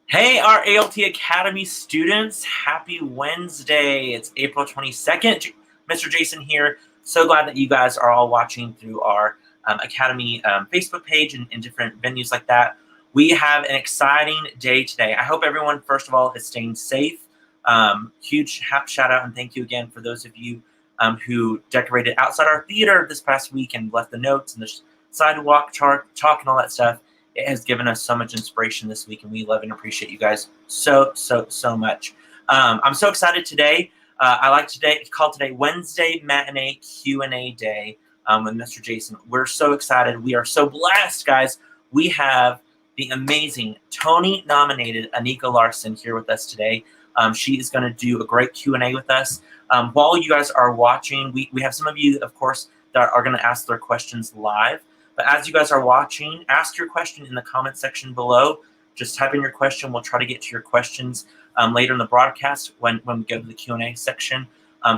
Hey, our ALT Academy students, happy Wednesday. It's April 22nd. Mr. Jason here. So glad that you guys are all watching through our Academy Facebook page and different venues like that. We have an exciting day today. I hope everyone, first of all, is staying safe. Huge shout out and thank you again for those of you who decorated outside our theater this past week and left the notes and the sidewalk chalk and all that stuff. It has given us so much inspiration this week, and we love and appreciate you guys so much. I'm so excited today. I like today, call today Wednesday Matinee Q&A Day with Mr. Jason. We're so excited. We are so blessed, guys. We have the amazing Tony-nominated Anika Larsen here with us today. She is going to do a great Q&A with us. While you guys are watching, we have some of you, of course, that are going to ask their questions live. But as you guys are watching, ask your question in the comment section below. Just type in your question. We'll try to get to your questions later in the broadcast when we go to the Q&A section.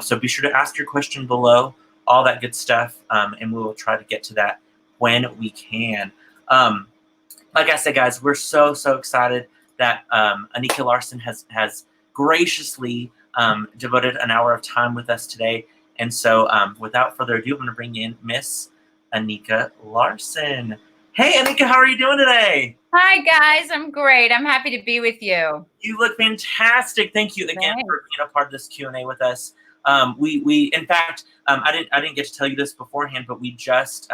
So be sure to ask your question below, all that good stuff, and we will try to get to that when we can. Like I said, guys, we're so excited that Anika Larsen has graciously devoted an hour of time with us today. And so without further ado, I'm going to bring in Miss Anika Larsen. Hey, Anika, how are you doing today? Hi, guys. I'm great. I'm happy to be with you. You look fantastic. Thank you again for being a part of this Q&A with us. We in fact, I didn't get to tell you this beforehand, but we just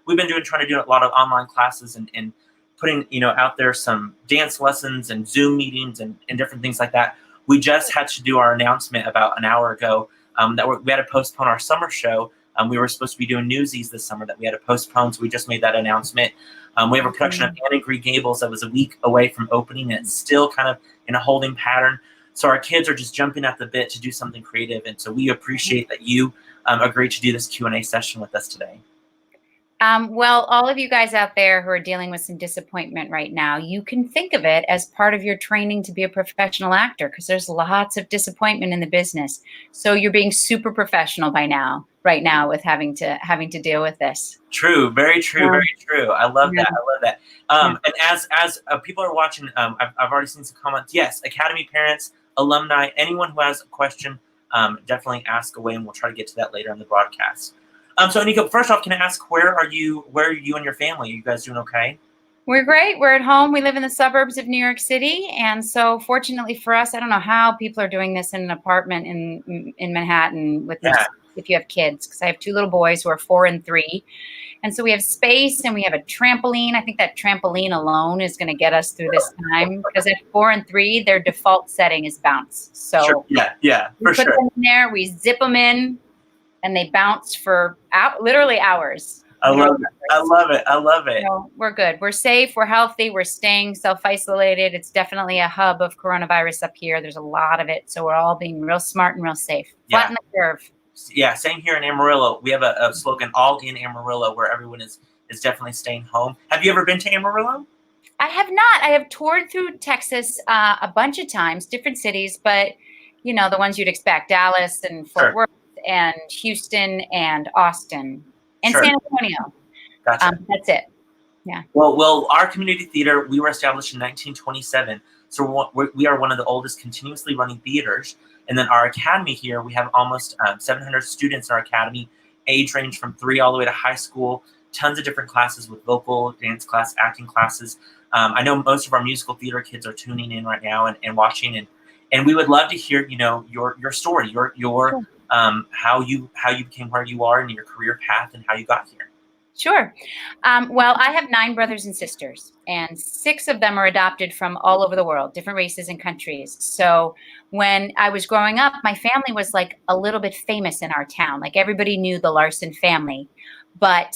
we've been trying to do a lot of online classes and putting out there some dance lessons and Zoom meetings and different things like that. We just had to do our announcement about an hour ago that we had to postpone our summer show. We were supposed to be doing Newsies this summer that we had to postpone, so we just made that announcement. We have a production of Anne and Green Gables that was a week away from opening, and it's still kind of in a holding pattern. So our kids are just jumping at the bit to do something creative, and so we appreciate that you agreed to do this Q&A session with us today. Well, all of you guys out there who are dealing with some disappointment right now, you can think of it as part of your training to be a professional actor, because there's lots of disappointment in the business. So you're being super professional right now with having to deal with this. True, very true, very true. I love that. I love that. And as people are watching, I've already seen some comments. Yes, Academy parents, alumni, anyone who has a question, definitely ask away, and we'll try to get to that later in the broadcast. So Anika, first off, can I ask where are you and your family? Are you guys doing okay? We're great. We're at home. We live in the suburbs of New York City. And so fortunately for us, I don't know how people are doing this in an apartment in Manhattan with this, if you have kids, because I have two little boys who are 4 and 3. And so we have space and we have a trampoline. I think that trampoline alone is going to get us through this time, because at 4 and 3, their default setting is bounce. So sure. Yeah, for sure. We put them in there, we zip them in, and they bounce for literally hours. I love it. So we're good. We're safe. We're healthy. We're staying self-isolated. It's definitely a hub of coronavirus up here. There's a lot of it. So we're all being real smart and real safe. Flatten the curve. Yeah, same here in Amarillo. We have a slogan, all in Amarillo, where everyone is definitely staying home. Have you ever been to Amarillo? I have not. I have toured through Texas a bunch of times, different cities, but the ones you'd expect, Dallas and Fort Worth and Houston and Austin and San Antonio. Gotcha. That's it. Yeah. Well, our community theater, we were established in 1927. So we are one of the oldest continuously running theaters. And then our academy here, we have almost 700 students in our academy, age range from 3 all the way to high school, tons of different classes with vocal, dance class, acting classes. I know most of our musical theater kids are tuning in right now and watching, and we would love to hear, your story, your how you became where you are in your career path and how you got here. Sure. Well, I have 9 brothers and sisters, and 6 of them are adopted from all over the world, different races and countries. So when I was growing up, my family was like a little bit famous in our town. Like everybody knew the Larsen family, but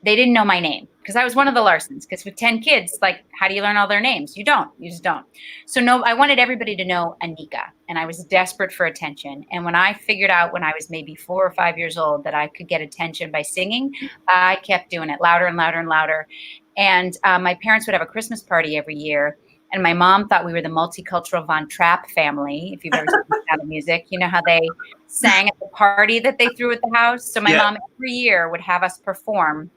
they didn't know my name, because I was one of the Larsens. Because with 10 kids, like, how do you learn all their names? You just don't. So no, I wanted everybody to know Anika, and I was desperate for attention. And when I figured out when I was maybe 4 or 5 years old that I could get attention by singing, I kept doing it louder and louder and louder. And my parents would have a Christmas party every year. And my mom thought we were the multicultural Von Trapp family. If you've ever seen that kind of music, you know how they sang at the party that they threw at the house. So my mom every year would have us perform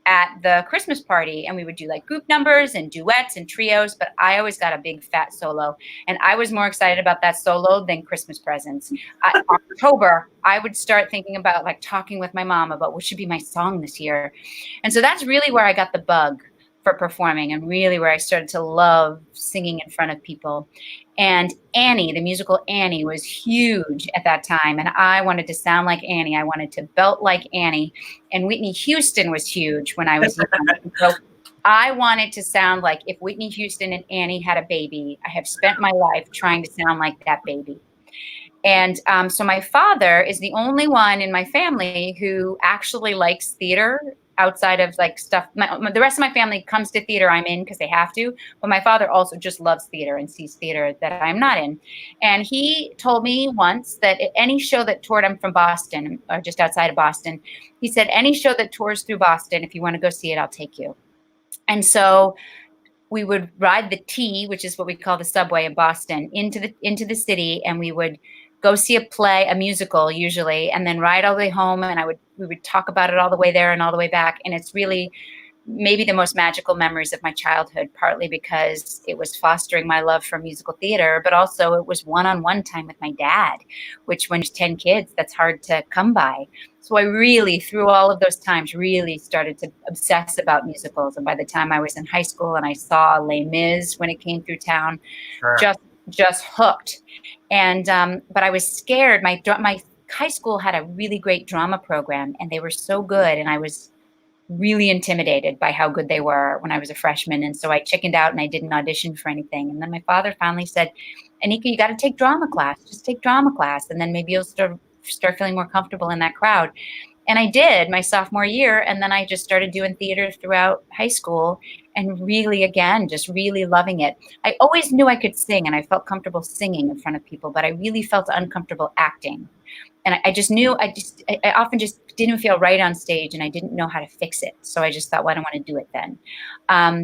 at the Christmas party, and we would do like group numbers and duets and trios, but I always got a big fat solo, and I was more excited about that solo than Christmas presents. October, I would start thinking about like talking with my mom about what should be my song this year. And so that's really where I got the bug for performing, and really where I started to love singing in front of people. And Annie, the musical Annie, was huge at that time, and I wanted to sound like Annie. I wanted to belt like Annie. And Whitney Houston was huge when I was young. So I wanted to sound like if Whitney Houston and Annie had a baby. I have spent my life trying to sound like that baby. And so my father is the only one in my family who actually likes theater outside of like stuff. The rest of my family comes to theater I'm in because they have to. But my father also just loves theater and sees theater that I'm not in. And he told me once that at any show that toured, I'm from Boston or just outside of Boston. He said, any show that tours through Boston, if you want to go see it, I'll take you. And so we would ride the T, which is what we call the subway in Boston, into the city, and we would go see a play, a musical usually, and then ride all the way home. And we would talk about it all the way there and all the way back. And it's really maybe the most magical memories of my childhood, partly because it was fostering my love for musical theater, but also it was one-on-one time with my dad, which when there's 10 kids, that's hard to come by. So I really, through all of those times, really started to obsess about musicals. And by the time I was in high school and I saw Les Mis when it came through town, Sure. just hooked. And but I was scared. My high school had a really great drama program, and they were so good, and I was really intimidated by how good they were when I was a freshman. And so I chickened out and I didn't audition for anything. And then my father finally said, Anika, you got to take drama class. Just take drama class. And then maybe you'll start feeling more comfortable in that crowd. And I did my sophomore year. And then I just started doing theater throughout high school and really, again, just really loving it. I always knew I could sing and I felt comfortable singing in front of people, but I really felt uncomfortable acting. And I just knew, I often just didn't feel right on stage and I didn't know how to fix it. So I just thought, well, I don't want to do it then.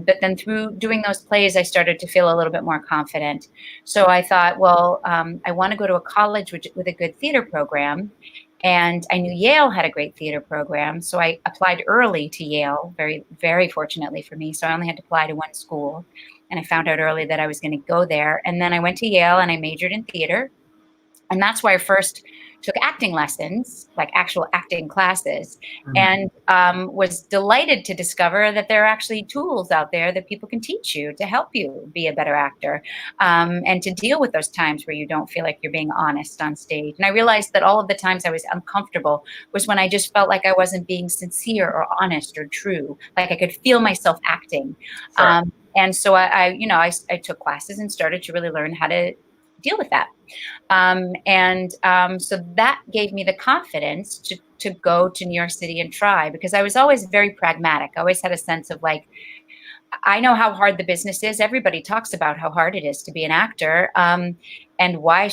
But then through doing those plays, I started to feel a little bit more confident. So I thought, well, I want to go to a college with a good theater program. And I knew Yale had a great theater program. So I applied early to Yale, very, very fortunately for me. So I only had to apply to one school. And I found out early that I was going to go there. And then I went to Yale and I majored in theater. And that's where I first took acting lessons, like actual acting classes, and was delighted to discover that there are actually tools out there that people can teach you to help you be a better actor, and to deal with those times where you don't feel like you're being honest on stage. And I realized that all of the times I was uncomfortable was when I just felt like I wasn't being sincere or honest or true, like I could feel myself acting. Sure. And so I took classes and started to really learn how to deal with that. So that gave me the confidence to go to New York City and try, because I was always very pragmatic. I always had a sense of like, I know how hard the business is. Everybody talks about how hard it is to be an actor. And why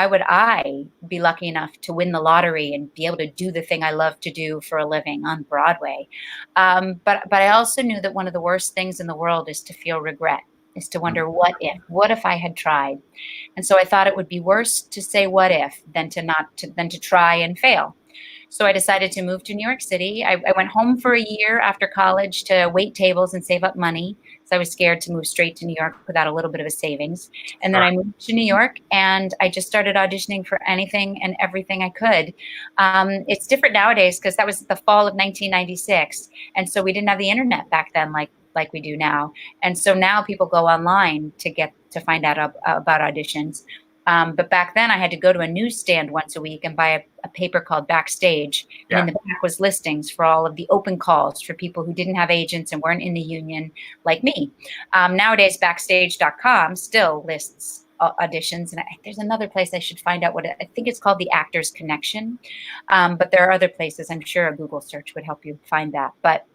would I be lucky enough to win the lottery and be able to do the thing I love to do for a living on Broadway? But I also knew that one of the worst things in the world is to feel regret, is to wonder what if I had tried. And so I thought it would be worse to say what if than to try and fail. So I decided to move to New York City. I went home for a year after college to wait tables and save up money, because I was scared to move straight to New York without a little bit of a savings. And then I moved to New York and I just started auditioning for anything and everything I could. It's different nowadays because that was the fall of 1996. And so we didn't have the internet back then like we do now. And so now people go online to find out about auditions. But back then I had to go to a newsstand once a week and buy a paper called Backstage. Yeah. And in the back was listings for all of the open calls for people who didn't have agents and weren't in the union like me. Nowadays, Backstage.com still lists auditions. And there's another place I should find out I think it's called the Actors Connection. But there are other places. I'm sure a Google search would help you find that. But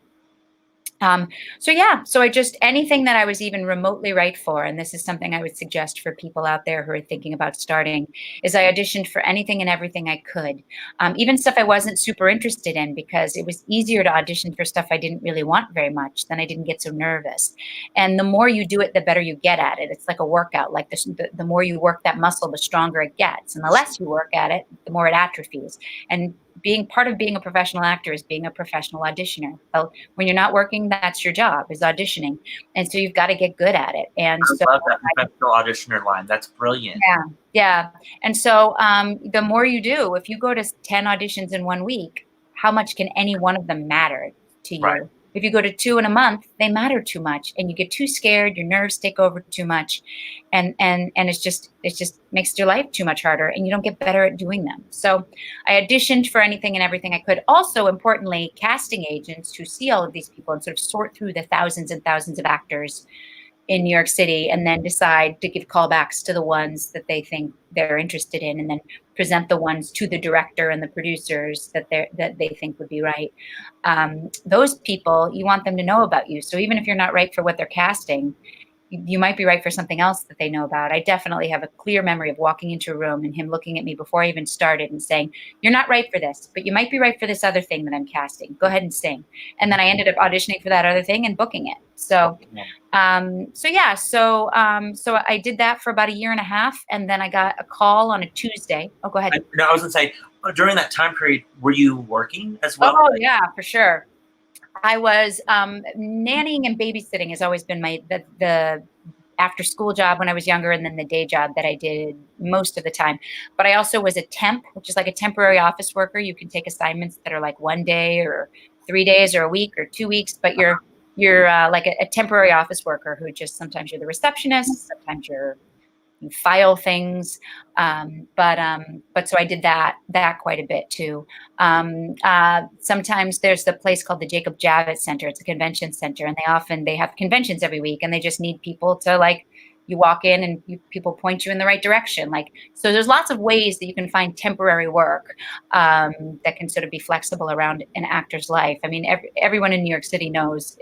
so I just, anything that I was even remotely right for, and this is something I would suggest for people out there who are thinking about starting, is I auditioned for anything and everything I could, even stuff I wasn't super interested in, because it was easier to audition for stuff I didn't really want very much. Then I didn't get so nervous. And the more you do it, the better you get at it. It's like a workout. Like the more you work that muscle, the stronger it gets. And the less you work at it, the more it atrophies. And being part of being a professional actor is being a professional auditioner. So when you're not working, that's your job, is auditioning. And so you've got to get good at it. And so I love that professional auditioner line. That's brilliant. yeah. And so the more you do, if you go to 10 auditions in 1 week, how much can any one of them matter to you? Right. If you go to 2 in a month, they matter too much, and you get too scared, your nerves take over too much, and it just makes your life too much harder, and you don't get better at doing them. So I auditioned for anything and everything I could. Also, importantly, casting agents who see all of these people and sort of sort through the thousands and thousands of actors in New York City, and then decide to give callbacks to the ones that they think they're interested in, and then present the ones to the director and the producers that they think would be right. Those people, you want them to know about you. So even if you're not right for what they're casting, you might be right for something else that they know about. I definitely have a clear memory of walking into a room and him looking at me before I even started and saying, "You're not right for this, but you might be right for this other thing that I'm casting. Go ahead and sing." And then I ended up auditioning for that other thing and booking it. So I did that for about a year and a half, and then I got a call on a Tuesday. Oh, go ahead. I was gonna say, during that time period, were you working as well? Oh yeah, for sure. I was nannying and babysitting has always been the after school job when I was younger, and then the day job that I did most of the time. But I also was a temp, which is like a temporary office worker. You can take assignments that are like 1 day or 3 days or a week or 2 weeks, but you're like a temporary office worker who just, sometimes you're the receptionist, sometimes you file things. But so I did that quite a bit too. Sometimes there's the place called the Jacob Javits Center. It's a convention center, and they have conventions every week, and they just need people to, like, you walk in and people point you in the right direction. Like, so there's lots of ways that you can find temporary work that can sort of be flexible around an actor's life. I mean, everyone in New York City knows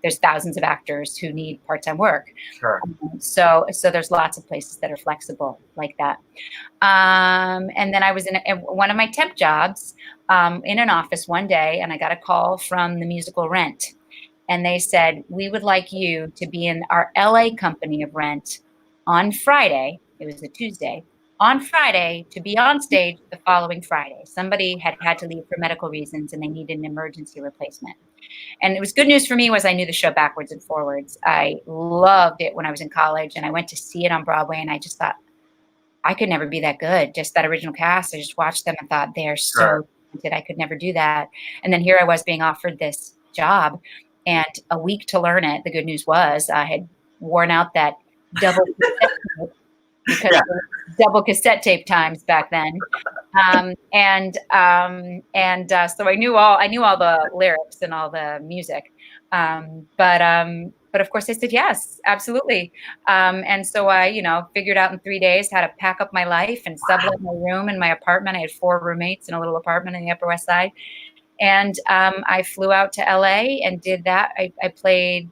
there's thousands of actors who need part-time work. Sure. So there's lots of places that are flexible like that. And then I was in one of my temp jobs in an office one day, and I got a call from the musical Rent. And they said, "We would like you to be in our LA company of Rent on Friday." It was a Tuesday. On Friday, to be on stage the following Friday. Somebody had to leave for medical reasons, and they needed an emergency replacement. And it was good news for me was I knew the show backwards and forwards. I loved it when I was in college, and I went to see it on Broadway, and I just thought, I could never be that good. Just that original cast, I just watched them and thought, they are so talented. I could never do that. And then here I was being offered this job, and a week to learn it. The good news was I had worn out that double cassette tape, because there were double cassette tape times back then. So I knew all the lyrics and all the music. But of course I said yes, absolutely. And so I, figured out in 3 days how to pack up my life and sublet my room in my apartment. I had 4 roommates in a little apartment in the Upper West Side. And I flew out to LA and did that. I played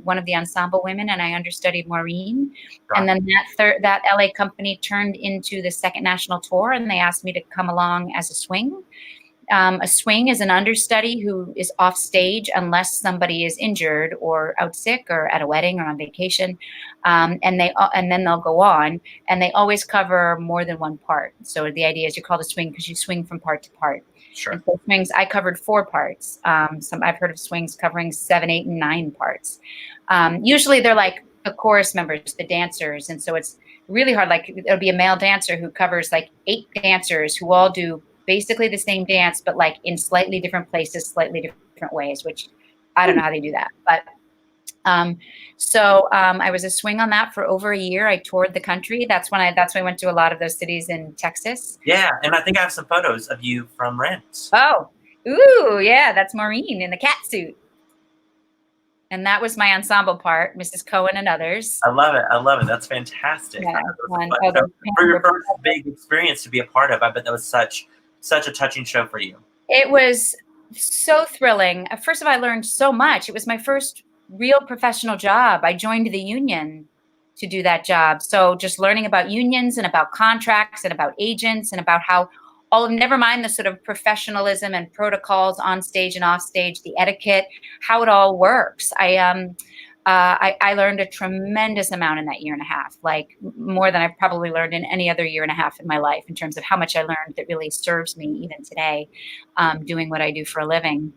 one of the ensemble women, and I understudied Maureen. And then that LA company turned into the second national tour, and they asked me to come along as a swing. A swing is an understudy who is off stage unless somebody is injured or out sick or at a wedding or on vacation, and then they'll go on, and they always cover more than one part. So the idea is you're called a swing because you swing from part to part. Sure. And so swings, I covered 4 parts. I've heard of swings covering 7, 8, and 9 parts. Usually they're like the chorus members, the dancers, and so it's really hard. Like, it'll be a male dancer who covers like 8 dancers who all do basically the same dance, but like in slightly different places, slightly different ways, which I don't know how they do that. But I was a swing on that for over a year. I toured the country. That's when I went to a lot of those cities in Texas. Yeah, and I think I have some photos of you from Rent. Oh, ooh, yeah, that's Maureen in the cat suit. And that was my ensemble part, Mrs. Cohen and others. I love it. That's fantastic. Yeah, for your first big experience to be a part of, I bet that was such a touching show for you. It was so thrilling. First of all, I learned so much. It was my first real professional job. I joined the union to do that job. So just learning about unions and about contracts and about agents and about how never mind the sort of professionalism and protocols on stage and off stage, the etiquette, how it all works. I learned a tremendous amount in that year and a half, like more than I've probably learned in any other year and a half in my life, in terms of how much I learned that really serves me even today, doing what I do for a living.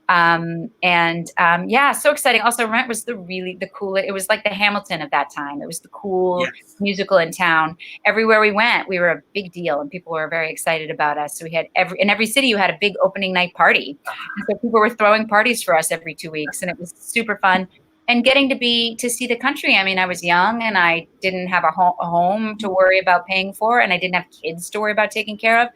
Yeah, so exciting. Also, Rent was the cool. It was like the Hamilton of that time. It was the cool Yes. musical in town. Everywhere we went, we were a big deal, and people were very excited about us. So we had in every city, you had a big opening night party, and so people were throwing parties for us every 2 weeks, and it was super fun. And getting to see the country. I mean, I was young and I didn't have a home to worry about paying for, and I didn't have kids to worry about taking care of.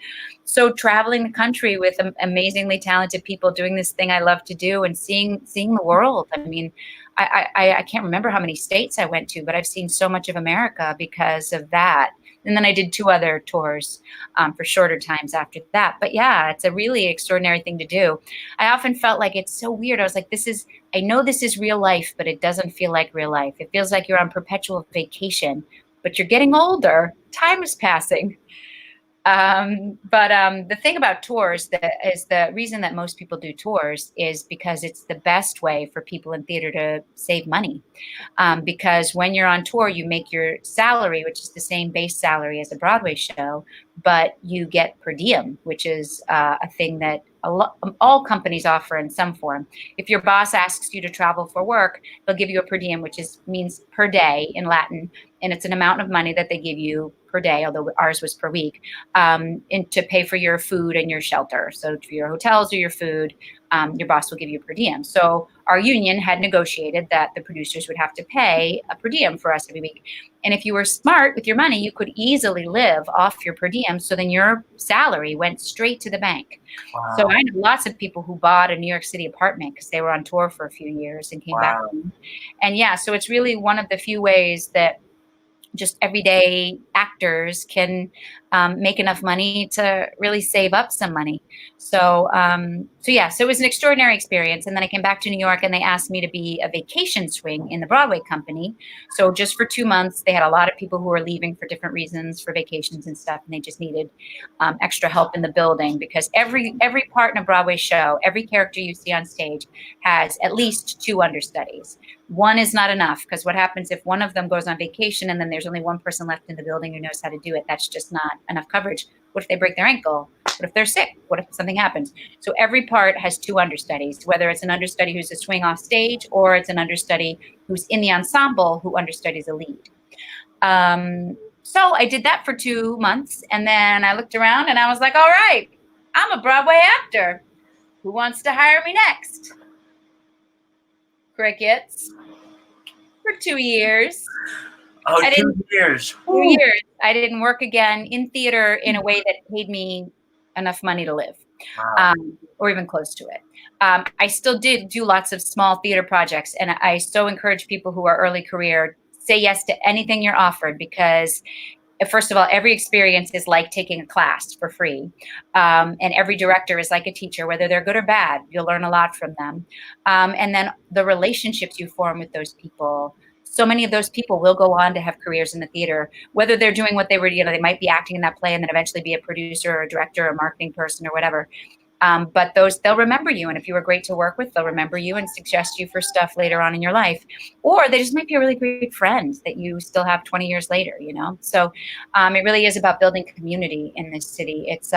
So traveling the country with amazingly talented people doing this thing I love to do, and seeing the world. I mean, I can't remember how many states I went to, but I've seen so much of America because of that. And then I did 2 other tours for shorter times after that. But yeah, it's a really extraordinary thing to do. I often felt like it's so weird. I was like, I know this is real life, but it doesn't feel like real life. It feels like you're on perpetual vacation, but you're getting older. Time is passing. The thing about tours that is the reason that most people do tours is because it's the best way for people in theater to save money. Because when you're on tour, you make your salary, which is the same base salary as a Broadway show, but you get per diem, which is a thing that all companies offer in some form. If your boss asks you to travel for work, they'll give you a per diem, which means per day in Latin, and it's an amount of money that they give you per day, although ours was per week, to pay for your food and your shelter. So for your hotels or your food, your boss will give you per diem. So our union had negotiated that the producers would have to pay a per diem for us every week. And if you were smart with your money, you could easily live off your per diem. So then your salary went straight to the bank. Wow. So I know lots of people who bought a New York City apartment because they were on tour for a few years and came back home. And yeah, so it's really one of the few ways that just everyday actors can make enough money to really save up some money. So it was an extraordinary experience. And then I came back to New York and they asked me to be a vacation swing in the Broadway company. So just for 2 months, they had a lot of people who were leaving for different reasons for vacations and stuff. And they just needed extra help in the building because every part in a Broadway show, every character you see on stage has at least 2 understudies. One is not enough because what happens if one of them goes on vacation and then there's only one person left in the building who knows how to do it? That's just not enough coverage. What if they break their ankle? What if they're sick? What if something happens? So every part has 2 understudies, whether it's an understudy who's a swing off stage or it's an understudy who's in the ensemble who understudies a lead. So I did that for 2 months and then I looked around and I was like, all right, I'm a Broadway actor. Who wants to hire me next? Crickets. For 2 years. Oh, 2 years. 2 years. I didn't work again in theater in a way that paid me enough money to live, or even close to it. I still did do lots of small theater projects, and I so encourage people who are early career, say yes to anything you're offered because first of all, every experience is like taking a class for free. And every director is like a teacher, whether they're good or bad. You'll learn a lot from them. And then the relationships you form with those people. So many of those people will go on to have careers in the theater, whether they're doing what they were, they might be acting in that play and then eventually be a producer or a director or a marketing person or whatever. But they'll remember you. And if you were great to work with, they'll remember you and suggest you for stuff later on in your life. Or they just might be a really great friend that you still have 20 years later, So it really is about building community in this city. It's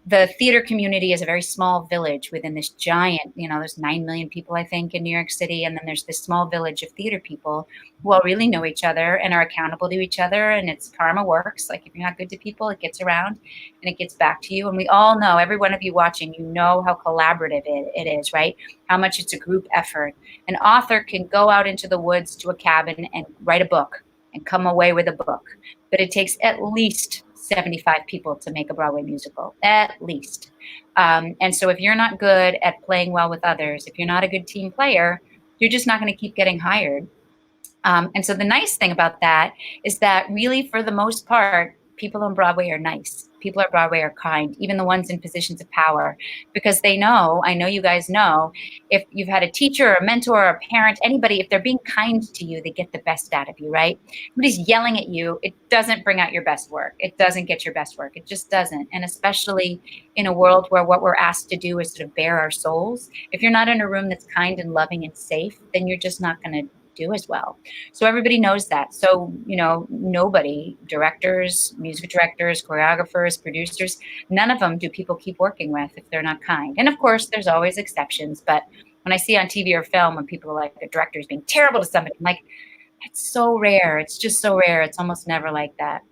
the theater community is a very small village within this giant, there's 9 million people, I think, in New York City. And then there's this small village of theater people who all really know each other and are accountable to each other. And it's karma works. Like if you're not good to people, it gets around and it gets back to you. And we all know, every one of you watching, how collaborative it is, right? How much it's a group effort. An author can go out into the woods to a cabin and write a book and come away with a book. But it takes at least 75 people to make a Broadway musical, at least. And so if you're not good at playing well with others, if you're not a good team player, you're just not going to keep getting hired. And so the nice thing about that is that really, for the most part, people on Broadway are nice. People at Broadway are kind, even the ones in positions of power, because they know, I know you guys know, if you've had a teacher or a mentor or a parent, anybody, if they're being kind to you, they get the best out of you, right? Somebody's yelling at you, it doesn't bring out your best work. It doesn't get your best work. It just doesn't. And especially in a world where what we're asked to do is sort of bare our souls, if you're not in a room that's kind and loving and safe, then you're just not going to do as well. So everybody knows that. So, nobody, directors, music directors, choreographers, producers, none of them do people keep working with if they're not kind. And of course, there's always exceptions. But when I see on TV or film when people are like, a director is being terrible to somebody, I'm like, it's so rare. It's just so rare. It's almost never like that.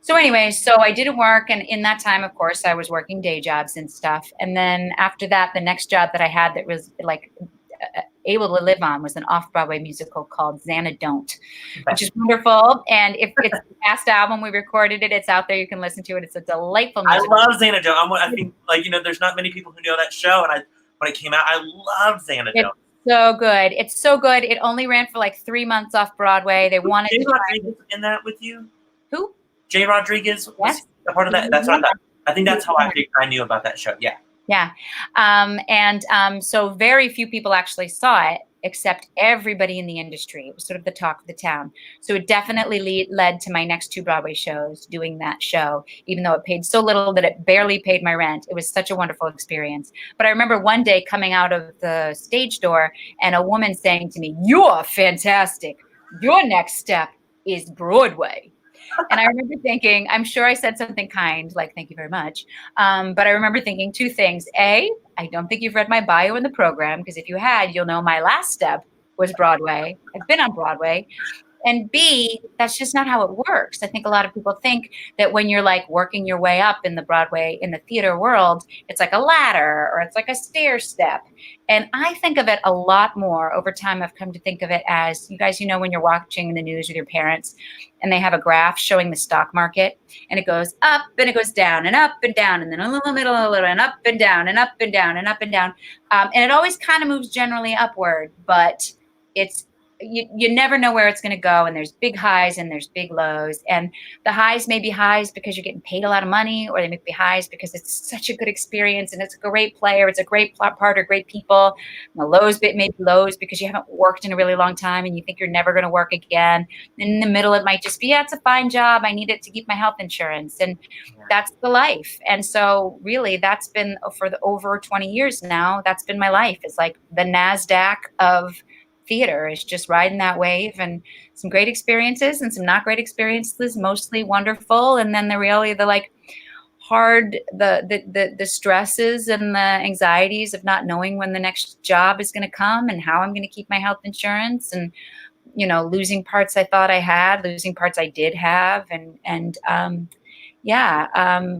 So anyway, so I didn't work. And in that time, of course, I was working day jobs and stuff. And then after that, the next job that I had that was like able to live on was an off-Broadway musical called Xana Don't, which is wonderful. And if it's the last album, we recorded it. It's out there. You can listen to it. It's a delightful musical. I love Xana Don't. I think, there's not many people who know that show. And when it came out, I loved Xana Don't. So good. It's so good. It only ran for like 3 months off Broadway. They wanted Jay Rodriguez in that with you? Who? Jay Rodriguez was a part of that. That's what I thought. I think that's how I knew about that show. Yeah. Yeah. So very few people actually saw it, except everybody in the industry. It was sort of the talk of the town. So it definitely led to my next 2 Broadway shows, doing that show, even though it paid so little that it barely paid my rent. It was such a wonderful experience. But I remember one day coming out of the stage door and a woman saying to me, "You're fantastic. Your next step is Broadway." And I remember thinking, I'm sure I said something kind, like, "Thank you very much." But I remember thinking 2 things. A, I don't think you've read my bio in the program, because if you had, you'll know my last step was Broadway. I've been on Broadway. And B, that's just not how it works. I think a lot of people think that when you're like working your way up in the Broadway, in the theater world, it's like a ladder or it's like a stair step. And I think of it a lot more over time. I've come to think of it as, you guys, when you're watching the news with your parents and they have a graph showing the stock market, and it goes up and it goes down and up and down, and then a little middle, a little, and up and down and up and down and up and down. And it always kind of moves generally upward, but it's, you never know where it's going to go, and there's big highs and there's big lows, and the highs may be highs because you're getting paid a lot of money, or they may be highs because it's such a good experience and it's a great play, or it's a great part or great people. And the lows may be lows because you haven't worked in a really long time and you think you're never going to work again. And in the middle, it might just be, yeah, it's a fine job, I need it to keep my health insurance, and that's the life. And so really, that's been for over 20 years now, that's been my life. It's like the NASDAQ of theater, is just riding that wave, and some great experiences and some not great experiences, mostly wonderful. And then the reality, the like hard, the stresses and the anxieties of not knowing when the next job is going to come and how I'm going to keep my health insurance, and losing parts I thought I had, losing parts I did have,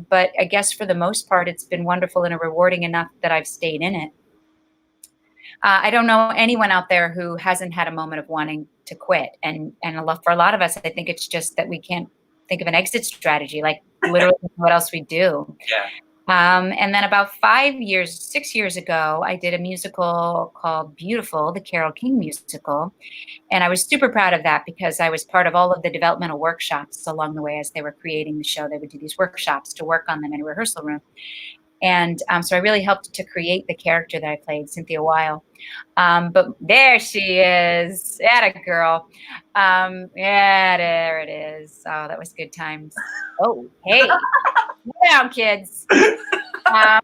but I guess for the most part, it's been wonderful and rewarding enough that I've stayed in it. I don't know anyone out there who hasn't had a moment of wanting to quit. And for a lot of us, I think it's just that we can't think of an exit strategy, like literally what else we do. Yeah. And then about 6 years ago, I did a musical called Beautiful, the Carole King musical. And I was super proud of that because I was part of all of the developmental workshops along the way as they were creating the show. They would do these workshops to work on them in a rehearsal room. And so I really helped to create the character that I played, Cynthia Weil. But there she is. Atta girl. Yeah, there it is. Oh, that was good times. Oh, hey. Sit down, kids. But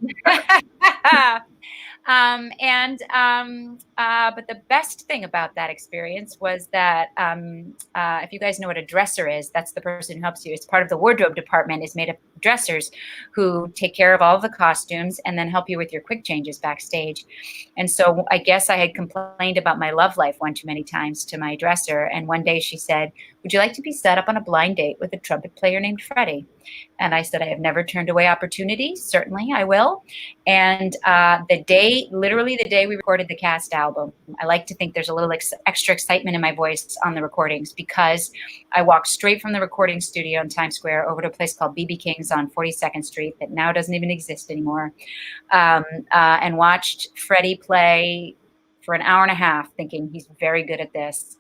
the best thing about that experience was that if you guys know what a dresser is, that's the person who helps you. It's part of the wardrobe department, is made of dressers who take care of all of the costumes and then help you with your quick changes backstage. And so I guess I had complained about my love life one too many times to my dresser. And one day she said, "Would you like to be set up on a blind date with a trumpet player named Freddie?" And I said, "I have never turned away opportunity. Certainly I will." And literally the day we recorded the cast album, I like to think there's a little extra excitement in my voice on the recordings, because I walked straight from the recording studio in Times Square over to a place called BB King's on 42nd Street that now doesn't even exist anymore, and watched Freddie play for an hour and a half, thinking he's very good at this.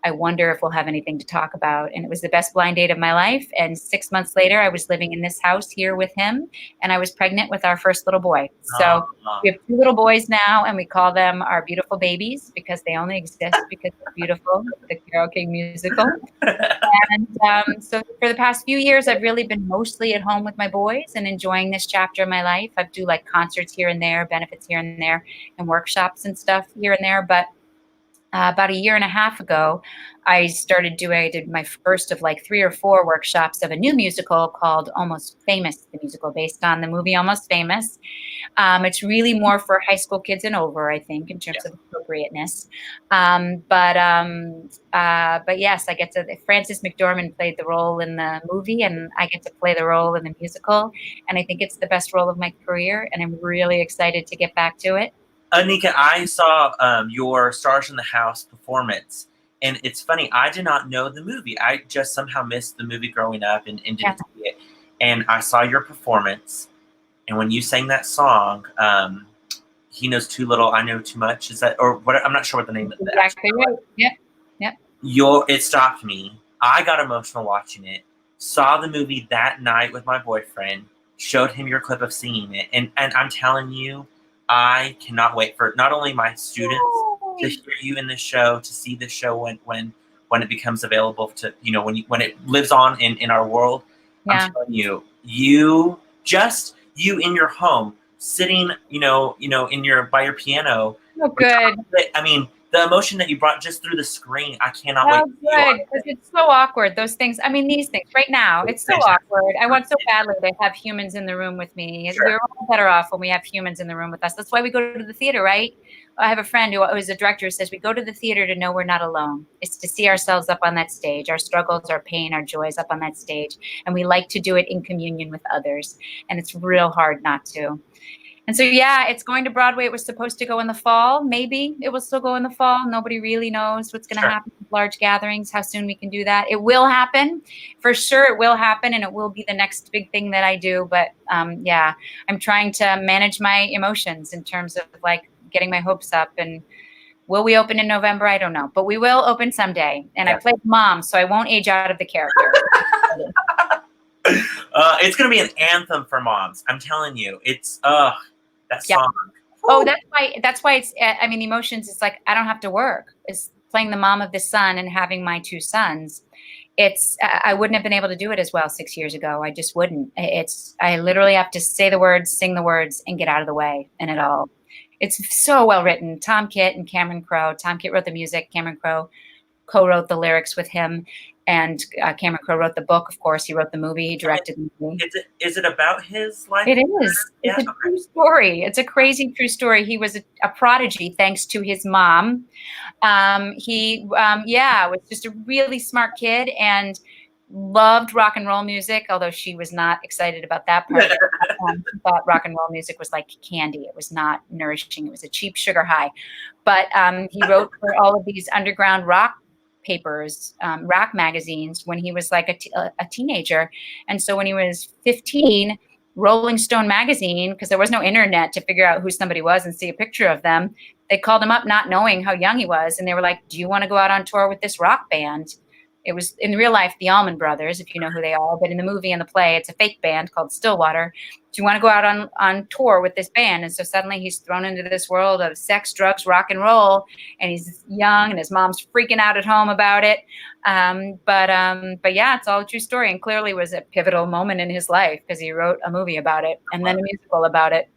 I wonder if we'll have anything to talk about. And it was the best blind date of my life. And 6 months later, I was living in this house here with him, and I was pregnant with our first little boy. So we have 2 little boys now, and we call them our beautiful babies because they only exist because they're beautiful, the Carole King musical. And so for the past few years, I've really been mostly at home with my boys and enjoying this chapter of my life. I do like concerts here and there, benefits here and there, and workshops and stuff here and there. But about a year and a half ago, I did my first of like 3 or 4 workshops of a new musical called Almost Famous, the musical based on the movie Almost Famous. It's really more for high school kids and over, I think, in terms of appropriateness. But yes, I get to. Frances McDormand played the role in the movie, and I get to play the role in the musical. And I think it's the best role of my career, and I'm really excited to get back to it. Anika, I saw your Stars in the House performance, and it's funny. I did not know the movie. I just somehow missed the movie growing up and didn't see it. And I saw your performance, and when you sang that song, "He Knows Too Little, I Know Too Much," is that or what? I'm not sure what the name of that. Exactly right. Yep. It stopped me. I got emotional watching it. Saw the movie that night with my boyfriend. Showed him your clip of singing it, and I'm telling you, I cannot wait for not only my students to hear you in the show, to see the show when it becomes available to when it lives on in our world. Yeah. I'm telling you, you in your home sitting, in your by your piano. Oh, good. I mean, the emotion that you brought just through the screen, I cannot wait. Good, because it's so awkward. Those things. I mean, these things right now, it's so awkward. I want so badly to have humans in the room with me. Sure. We're all better off when we have humans in the room with us. That's why we go to the theater, right? I have a friend who is a director who says we go to the theater to know we're not alone. It's to see ourselves up on that stage, our struggles, our pain, our joys up on that stage. And we like to do it in communion with others. And it's real hard not to. And so, yeah, it's going to Broadway. It was supposed to go in the fall. Maybe it will still go in the fall. Nobody really knows what's going to happen with large gatherings, how soon we can do that. It will happen. For sure, it will happen, and it will be the next big thing that I do. But, yeah, I'm trying to manage my emotions in terms of, like, getting my hopes up. And will we open in November? I don't know. But we will open someday. And I played mom, so I won't age out of the character. It's going to be an anthem for moms. I'm telling you. It's that song. Oh, that's why it's, I mean, emotions, it's like, I don't have to work. It's playing the mom of the son and having my 2 sons. I wouldn't have been able to do it as well 6 years ago. I just wouldn't. I literally have to say the words, sing the words, and get out of the way. And it's so well written. Tom Kitt and Cameron Crowe. Tom Kitt wrote the music. Cameron Crowe co-wrote the lyrics with him. And Cameron Crowe wrote the book, of course. He wrote the movie. He directed the movie. Is it about his life? It is. It's a true story. It's a crazy true story. He was a prodigy thanks to his mom. He was just a really smart kid and loved rock and roll music, although she was not excited about that part. She thought rock and roll music was like candy. It was not nourishing. It was a cheap sugar high. But he wrote for all of these underground rock papers, rock magazines, when he was like a teenager. And so when he was 15, Rolling Stone magazine, because there was no internet to figure out who somebody was and see a picture of them, they called him up not knowing how young he was. And they were like, do you want to go out on tour with this rock band? It was in real life the Allman Brothers, if you know who they are, but in the movie and the play, it's a fake band called Stillwater. Do you want to go out on tour with this band? And so suddenly he's thrown into this world of sex, drugs, rock and roll, and he's young and his mom's freaking out at home about it. But yeah, it's all a true story, and clearly was a pivotal moment in his life because he wrote a movie about it and then a musical about it.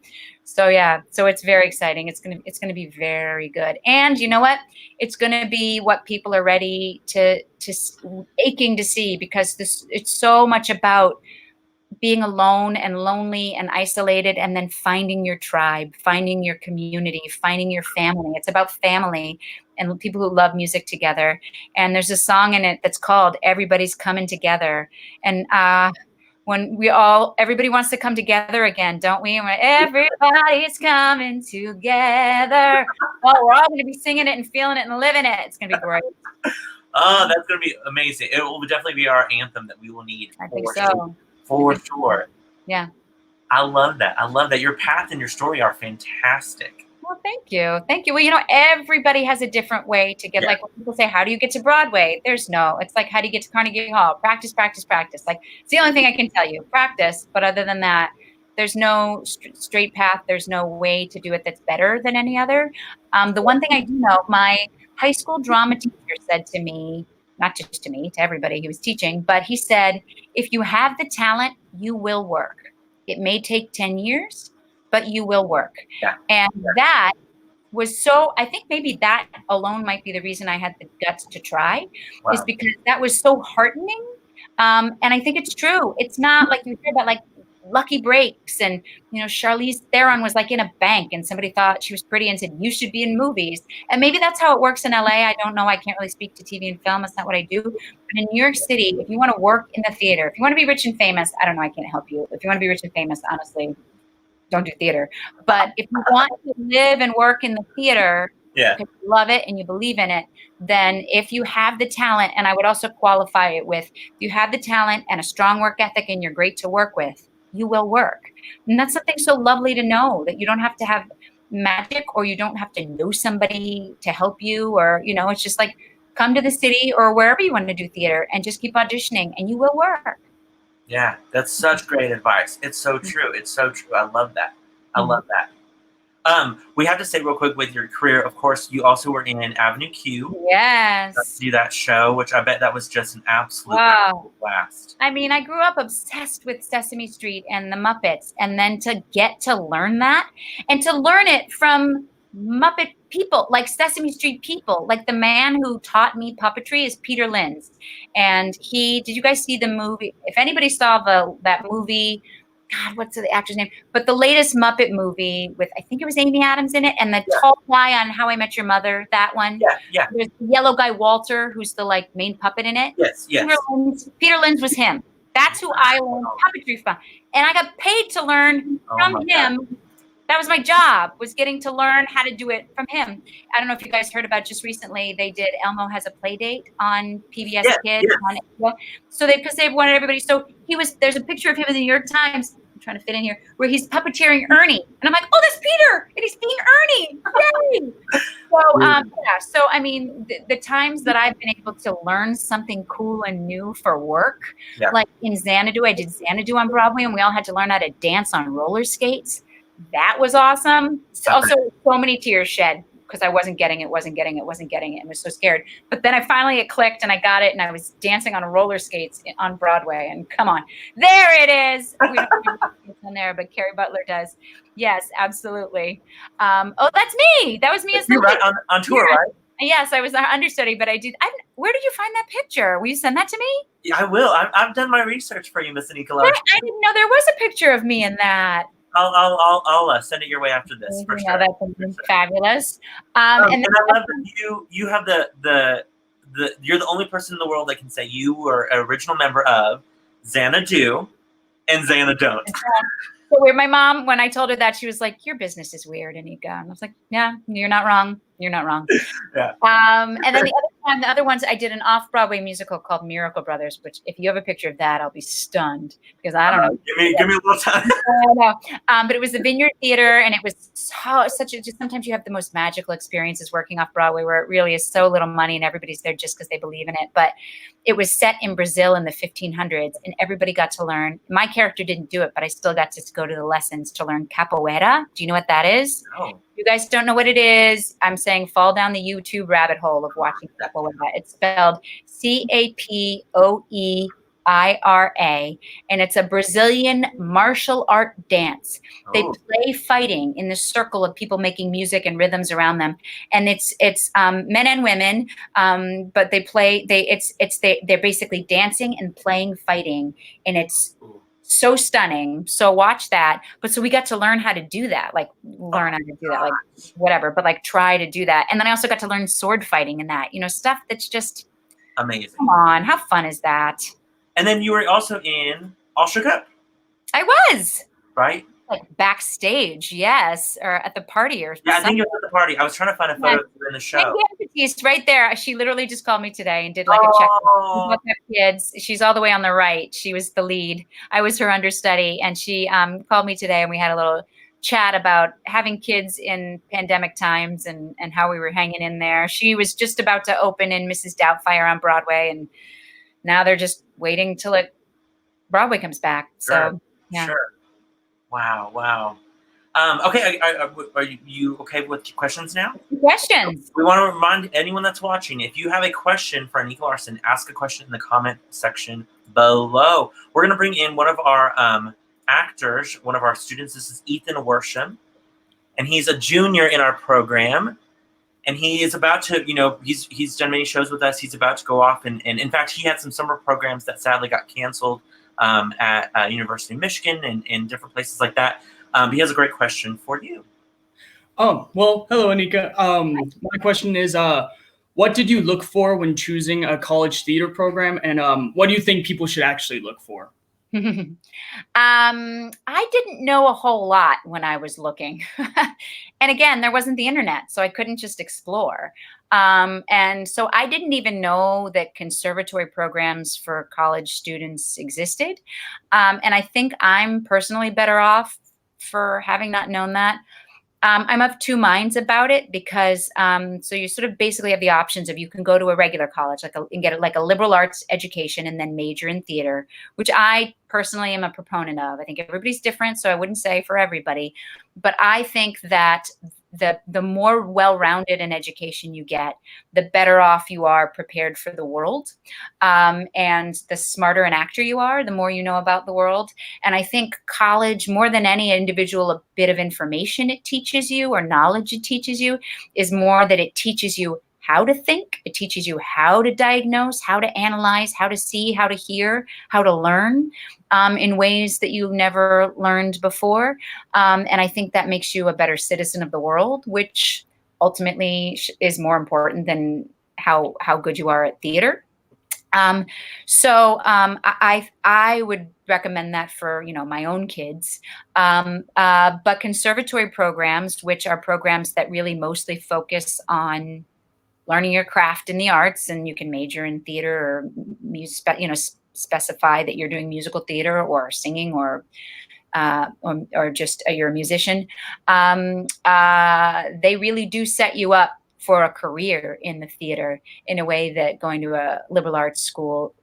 So yeah, so it's very exciting. It's gonna be very good. And you know what? It's gonna be what people are ready to aching to see, because it's so much about being alone and lonely and isolated, and then finding your tribe, finding your community, finding your family. It's about family and people who love music together. And there's a song in it that's called Everybody's Coming Together. And when everybody wants to come together again, don't we? And everybody's coming together. Oh, we're all going to be singing it and feeling it and living it. It's going to be great. Oh, that's going to be amazing. It will definitely be our anthem that we will need. I think so. For sure. Yeah. I love that. I love that. Your path and your story are fantastic. Well, thank you. Thank you. Well, everybody has a different way to get, like when people say, how do you get to Broadway? It's like, how do you get to Carnegie Hall? Practice, practice, practice. Like, it's the only thing I can tell you, practice. But other than that, there's no straight path. There's no way to do it that's better than any other. The one thing I do know, my high school drama teacher said to me, not just to me, to everybody he was teaching, but he said, if you have the talent, you will work. It may take 10 years, but you will work. Yeah. And that was so, I think maybe that alone might be the reason I had the guts to try, is Wow. because that was so heartening. And I think it's true. It's not like you hear about like lucky breaks and, Charlize Theron was like in a bank and somebody thought she was pretty and said, you should be in movies. And maybe that's how it works in LA. I don't know. I can't really speak to TV and film. That's not what I do. But in New York City, if you want to work in the theater, if you want to be rich and famous, I don't know. I can't help you. If you want to be rich and famous, honestly, don't do theater. But if you want to live and work in the theater, Yeah. because you love it and you believe in it, then if you have the talent, and I would also qualify it with, if you have the talent and a strong work ethic and you're great to work with, you will work. And that's something so lovely to know, that you don't have to have magic or you don't have to know somebody to help you, or, it's just like, come to the city or wherever you want to do theater and just keep auditioning and you will work. Yeah, that's such great advice. It's so true. It's so true. I love that. I love that. We have to say real quick with your career, of course, you also were in Avenue Q. Yes. Do that show, which I bet that was just an absolute blast. I mean, I grew up obsessed with Sesame Street and the Muppets, and then to get to learn that and to learn it from Muppet people, like Sesame Street people, like the man who taught me puppetry is Peter Linz. And did you guys see the movie? If anybody saw that movie, God, what's the actor's name? But the latest Muppet movie with, I think it was Amy Adams in it, and the tall guy on How I Met Your Mother, that one. Yeah. There's the yellow guy, Walter, who's the like main puppet in it. Yes. Peter Linz was him. That's who I learned puppetry from. And I got paid to learn from him. God. That was my job, was getting to learn how to do it from him. I don't know if you guys heard about just recently, they did Elmo Has a Play Date on PBS Kids. So because they wanted everybody. So there's a picture of him in the New York Times. I'm trying to fit in here, where he's puppeteering Ernie. And I'm like, oh, that's Peter. And he's being Ernie. Yay. So I mean, the times that I've been able to learn something cool and new for work, like in Xanadu, I did Xanadu on Broadway, and we all had to learn how to dance on roller skates. That was awesome. Also, so many tears shed because I wasn't getting it, and was so scared. But then it clicked and I got it, and I was dancing on roller skates on Broadway. And come on, there it is. We don't have on there, but Carrie Butler does. Yes, absolutely. That's me. That was me as the lead. On tour, right? Yes, I was an understudy, but where did you find that picture? Will you send that to me? Yeah, I will. I've done my research for you, Miss Anika Larsen. I didn't know there was a picture of me in that. I'll send it your way after this for sure. That's fabulous. And I love that you have you're the only person in the world that can say you were an original member of Xanadu and Xanadon't. So weird. My mom, when I told her that, she was like, "Your business is weird, Anika." And I was like, "Yeah, you're not wrong. You're not wrong." Yeah. And then the other ones, I did an off-Broadway musical called Miracle Brothers, which if you have a picture of that, I'll be stunned because I don't know. Give me a little time. I know. But it was the Vineyard Theater, and it was just sometimes you have the most magical experiences working off Broadway, where it really is so little money and everybody's there just because they believe in it. But it was set in Brazil in the 1500s, and everybody got to learn. My character didn't do it, but I still got to go to the lessons to learn capoeira. Do you know what that is? No. You guys don't know what it is. I'm saying fall down the YouTube rabbit hole of watching capoeira. It's spelled Capoeira, and it's a Brazilian martial art dance. They play fighting in the circle of people making music and rhythms around them, and it's men and women, but they're basically dancing and playing fighting, and it's so stunning. So watch that. But so we got to learn how to do that, like whatever, but like try to do that. And then I also got to learn sword fighting and that, stuff that's just amazing. Come on, how fun is that? And then you were also in All Shook Up. I was. Right? Like backstage, yes, or at the party or something. Yeah, I think it was at the party. I was trying to find a photo in the show. She's right there. She literally just called me today and did like a check. We both have kids. She's all the way on the right. She was the lead. I was her understudy, and she called me today, and we had a little chat about having kids in pandemic times and how we were hanging in there. She was just about to open in Mrs. Doubtfire on Broadway, and now they're just waiting till Broadway comes back. So yeah. Sure. Wow. Okay, are you okay with questions now? Questions. We want to remind anyone that's watching, if you have a question for Anika Larsen, ask a question in the comment section below. We're going to bring in one of our actors, one of our students. This is Ethan Worsham. and he's a junior in our program. And he is about to, he's done many shows with us. He's about to go off, and in fact, he had some summer programs that sadly got canceled at University of Michigan and different places like that. He has a great question for you. Well, hello, Anika. My question is, what did you look for when choosing a college theater program, and what do you think people should actually look for? I didn't know a whole lot when I was looking. And again, there wasn't the internet, so I couldn't just explore. And so I didn't even know that conservatory programs for college students existed. And I think I'm personally better off for having not known that. I'm of two minds about it because so you sort of basically have the options of you can go to a regular college and get like a liberal arts education and then major in theater, which I personally am a proponent of. I think everybody's different, so I wouldn't say for everybody, but I think that the more well-rounded an education you get, the better off you are prepared for the world. And the smarter an actor you are, the more you know about the world. And I think college, more than any individual a bit of information it teaches you or knowledge it teaches you, is more that it teaches you how to think. It teaches you how to diagnose, how to analyze, how to see, how to hear, how to learn in ways that you've never learned before. And I think that makes you a better citizen of the world, which ultimately is more important than how good you are at theater. So I would recommend that for, my own kids. But conservatory programs, which are programs that really mostly focus on learning your craft in the arts, and you can major in theater or specify that you're doing musical theater or singing or just you're a musician. They really do set you up for a career in the theater in a way that going to a liberal arts school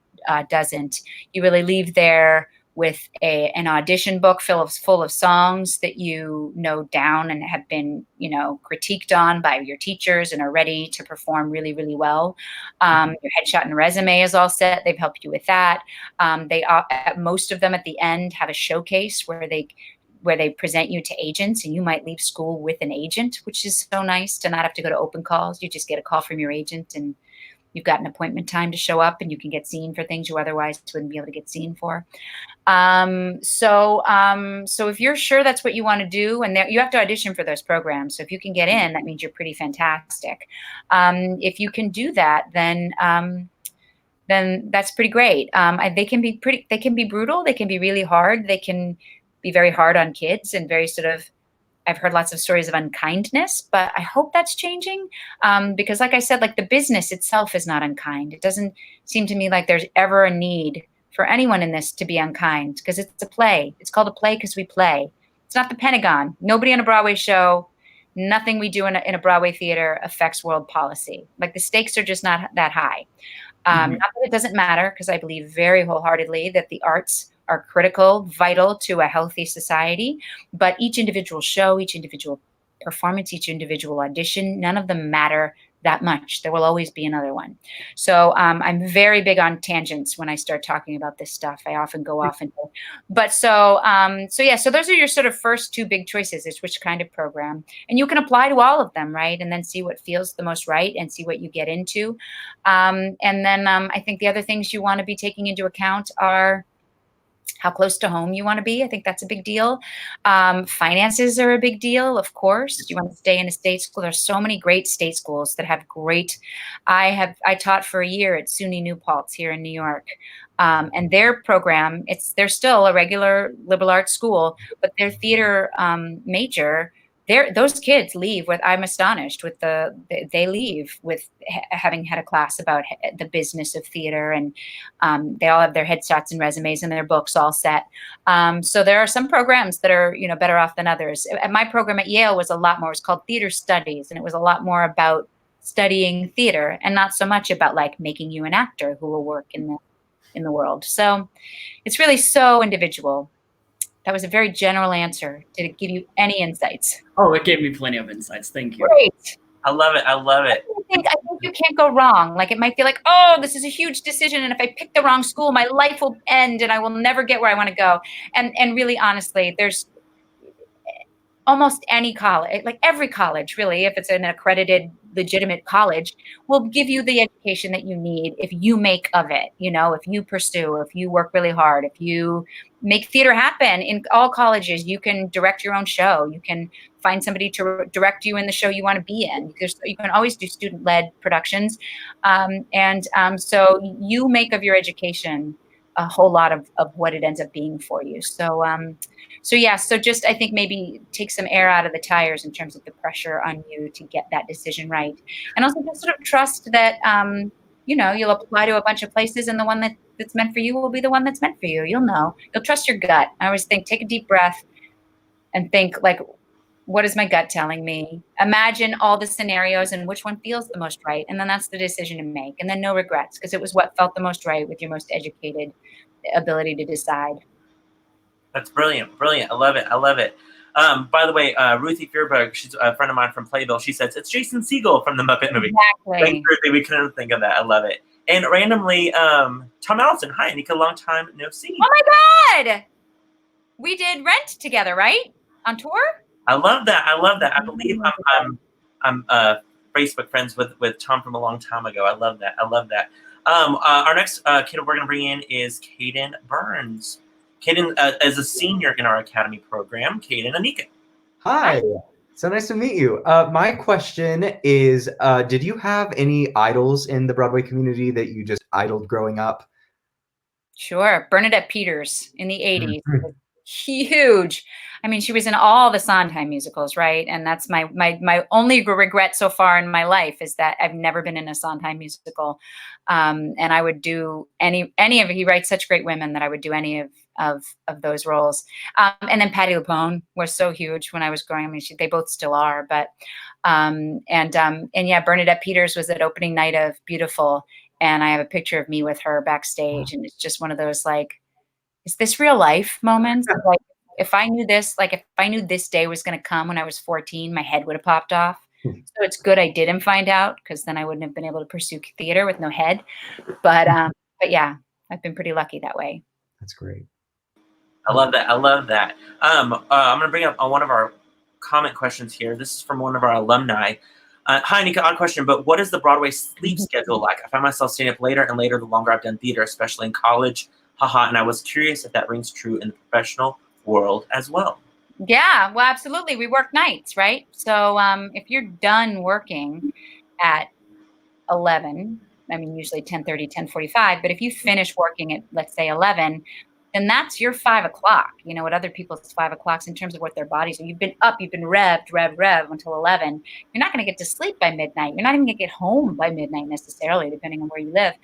doesn't. You really leave there with an audition book full of songs that you know down and have been, critiqued on by your teachers and are ready to perform really, really well. Your headshot and resume is all set. They've helped you with that. Most of them at the end have a showcase where they present you to agents, and you might leave school with an agent, which is so nice to not have to go to open calls. You just get a call from your agent and you've got an appointment time to show up, and you can get seen for things you otherwise wouldn't be able to get seen for. So if you're sure that's what you want to do, and you have to audition for those programs. So if you can get in, that means you're pretty fantastic. If you can do that, then that's pretty great. They can be brutal. They can be really hard. They can be very hard on kids and very I've heard lots of stories of unkindness, but I hope that's changing because like I said, like the business itself is not unkind. It doesn't seem to me like there's ever a need for anyone in this to be unkind because it's a play. It's called a play because we play. It's not the Pentagon. Nobody on a Broadway show, nothing we do in a Broadway theater affects world policy. Like the stakes are just not that high. Not that it doesn't matter, because I believe very wholeheartedly that the arts are critical, vital to a healthy society. But each individual show, each individual performance, each individual audition, none of them matter that much. There will always be another one. So I'm very big on tangents when I start talking about this stuff. I often go off into, but so those are your sort of first two big choices, is which kind of program, and you can apply to all of them, right? And then see what feels the most right and see what you get into. And then I think the other things you want to be taking into account are how close to home you want to be. I think that's a big deal. Finances are a big deal, of course. You want to stay in a state school. There's so many great state schools that have great. I taught for a year at SUNY New Paltz here in New York. And their program, they're still a regular liberal arts school, but their theater major, those kids leave with, I'm astonished with they leave with having had a class about the business of theater, and they all have their headshots and resumes and their books all set. So there are some programs that are, better off than others. My program at Yale was it was called Theater Studies, and it was a lot more about studying theater and not so much about like making you an actor who will work in the world. So it's really so individual. That was a very general answer. Did it give you any insights? Oh, it gave me plenty of insights. Thank you. Great. I love it. I love it. I think you can't go wrong. Like it might feel like, oh, this is a huge decision, and if I pick the wrong school, my life will end and I will never get where I want to go. And really, honestly, there's almost any college, like every college really, if it's an accredited, legitimate college, will give you the education that you need if you make of it, if you pursue, if you work really hard, if you make theater happen. In all colleges, you can direct your own show. You can find somebody to direct you in the show you want to be in. You can always do student-led productions. So you make of your education a whole lot of what it ends up being for you. So just, I think maybe take some air out of the tires in terms of the pressure on you to get that decision right. And also just sort of trust that, you'll apply to a bunch of places and the one that's meant for you will be the one that's meant for you. You'll know. You'll trust your gut. I always think, take a deep breath and think, like, what is my gut telling me? Imagine all the scenarios and which one feels the most right. And then that's the decision to make. And then no regrets, because it was what felt the most right with your most educated ability to decide. That's brilliant. I love it. By the way, Ruthie Fearberg, she's a friend of mine from Playville. She says, it's Jason Segel from the Muppet movie. Exactly. Thanks, Ruthie. We couldn't think of that. I love it. And randomly, Tom Allison. Hi, Anika. Long time no see. Oh, my God. We did Rent together, right? On tour? I love that. I believe I'm Facebook friends with Tom from a long time ago. I love that. Our next kid we're going to bring in is Caden Burns. Caden is a senior in our Academy program. Caden, Anika. Hi. So nice to meet you. My question is, did you have any idols in the Broadway community that you just idoled growing up? Sure. Bernadette Peters in the 80s. Huge. I mean, she was in all the Sondheim musicals, right? And that's my only regret so far in my life is that I've never been in a Sondheim musical. And I would do any of it. He writes such great women that I would do any of those roles. And then Patti LuPone was so huge when I was growing. I mean, they both still are, but yeah, Bernadette Peters was at opening night of Beautiful, and I have a picture of me with her backstage, and it's just one of those, like, is this real life moments? Like, if I knew this day was going to come when I was 14, my head would have popped off. So it's good I didn't find out, because then I wouldn't have been able to pursue theater with no head. But yeah, I've been pretty lucky that way. That's great. I love that. I'm going to bring up one of our comment questions here. This is from one of our alumni. Hi, Anika, odd question, but what is the Broadway sleep schedule like? I find myself staying up later and later the longer I've done theater, especially in college. Haha, and I was curious if that rings true in the professional world as well. Yeah, well, absolutely. We work nights, right? So if you're done working at 11, I mean, usually 10:30, 10:45, but if you finish working at, let's say, 11, then that's your 5 o'clock, what other people's 5 o'clocks in terms of what their bodies are. You've been up, you've been rev until 11. You're not going to get to sleep by midnight. You're not even going to get home by midnight necessarily, depending on where you live.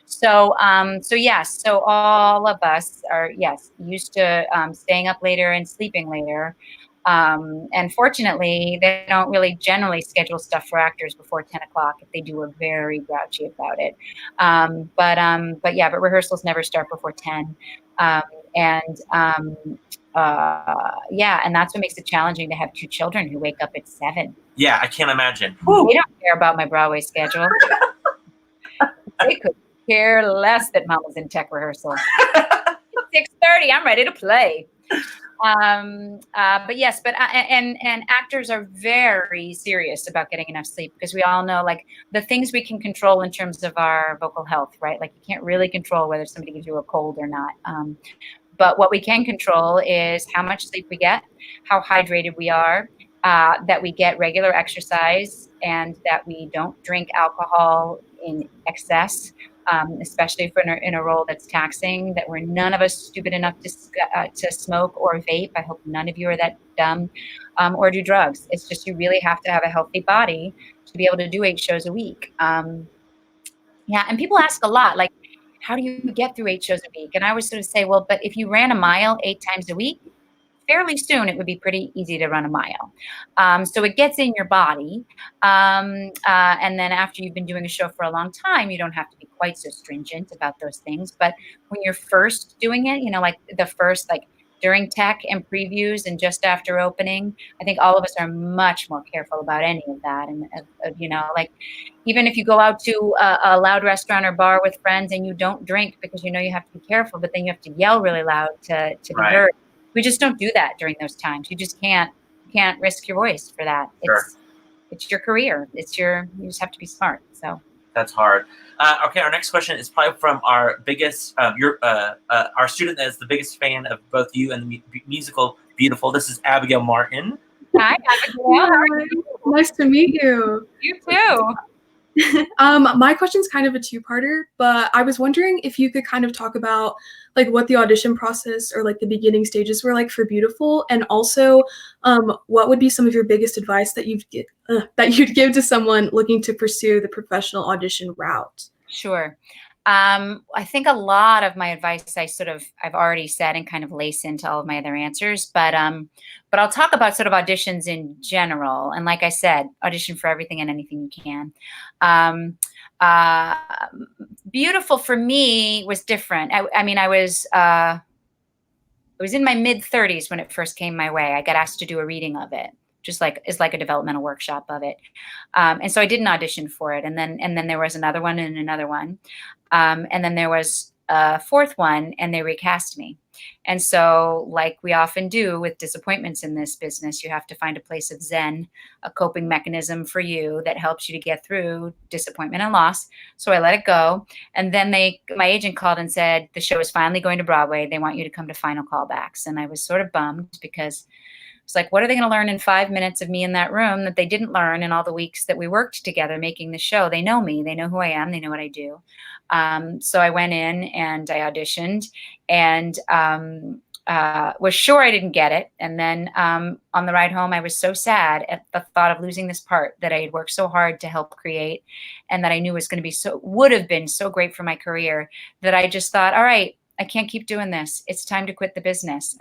So all of us are, used to staying up later and sleeping later. And fortunately, they don't really generally schedule stuff for actors before 10 o'clock. If they do, we're very grouchy about it. But rehearsals never start before 10. And that's what makes it challenging to have 2 children who wake up at 7. Yeah, I can't imagine. They don't care about my Broadway schedule. They could care less that Mama's in tech rehearsal. 6:30, I'm ready to play. And actors are very serious about getting enough sleep, because we all know, like, the things we can control in terms of our vocal health, right? Like, you can't really control whether somebody gives you a cold or not. But what we can control is how much sleep we get, how hydrated we are, that we get regular exercise, and that we don't drink alcohol in excess. Especially if we're in a role that's taxing, that we're none of us stupid enough to smoke or vape. I hope none of you are that dumb, or do drugs. It's just, you really have to have a healthy body to be able to do 8 shows a week. And people ask a lot, like, how do you get through 8 shows a week? And I always sort of say, well, but if you ran a mile 8 times a week, fairly soon it would be pretty easy to run a mile. So it gets in your body. And then after you've been doing a show for a long time, you don't have to be quite so stringent about those things. But when you're first doing it, like the first, like during tech and previews and just after opening, I think all of us are much more careful about any of that. And, like, even if you go out to a loud restaurant or bar with friends and you don't drink because you have to be careful, but then you have to yell really loud to be heard. We just don't do that during those times. You just can't can't risk your voice for that. Sure. It's your career. You just have to be smart. So that's hard. Okay, our next question is probably from our biggest, our student that is the biggest fan of both you and the musical Beautiful. This is Abigail Martin. Hi, Abigail. How are you? Nice to meet you. You too. My question's kind of a two-parter, but I was wondering if you could kind of talk about like what the audition process or like the beginning stages were like for Beautiful, and also what would be some of your biggest advice that you'd give to someone looking to pursue the professional audition route? Sure. I think a lot of my advice I've already said and kind of lace into all of my other answers, but I'll talk about sort of auditions in general. And like I said, audition for everything and anything you can. Beautiful for me was different. I was in my mid-30s when it first came my way. I got asked to do a reading of it. Just like it's like a developmental workshop of it, and so I did an audition for it, and then there was another one and another one, and then there was a fourth one, and they recast me. And so, like we often do with disappointments in this business, you have to find a place of zen, a coping mechanism for you that helps you to get through disappointment and loss. So I let it go, and then my agent called and said the show is finally going to Broadway. They want you to come to final callbacks, and I was sort of bummed because it's like, what are they going to learn in 5 minutes of me in that room that they didn't learn in all the weeks that we worked together making the show? They know me. They know who I am. They know what I do. So I went in and I auditioned and was sure I didn't get it. And then on the ride home, I was so sad at the thought of losing this part that I had worked so hard to help create and that I knew would have been so great for my career, that I just thought, all right, I can't keep doing this. It's time to quit the business.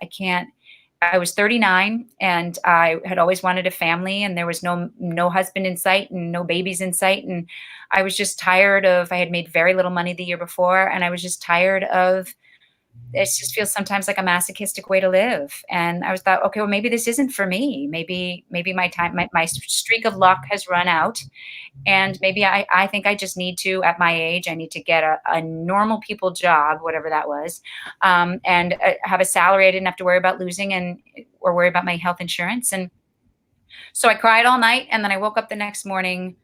I was 39 and I had always wanted a family, and there was no husband in sight and no babies in sight. And I was just tired I had made very little money the year before, and I was just tired of, it just feels sometimes like a masochistic way to live. And I thought, okay, well, maybe this isn't for me. Maybe my streak of luck has run out. And maybe I think I just need to, at my age, I need to get a normal people job, whatever that was, and have a salary I didn't have to worry about losing or worry about my health insurance. And so I cried all night. And then I woke up the next morning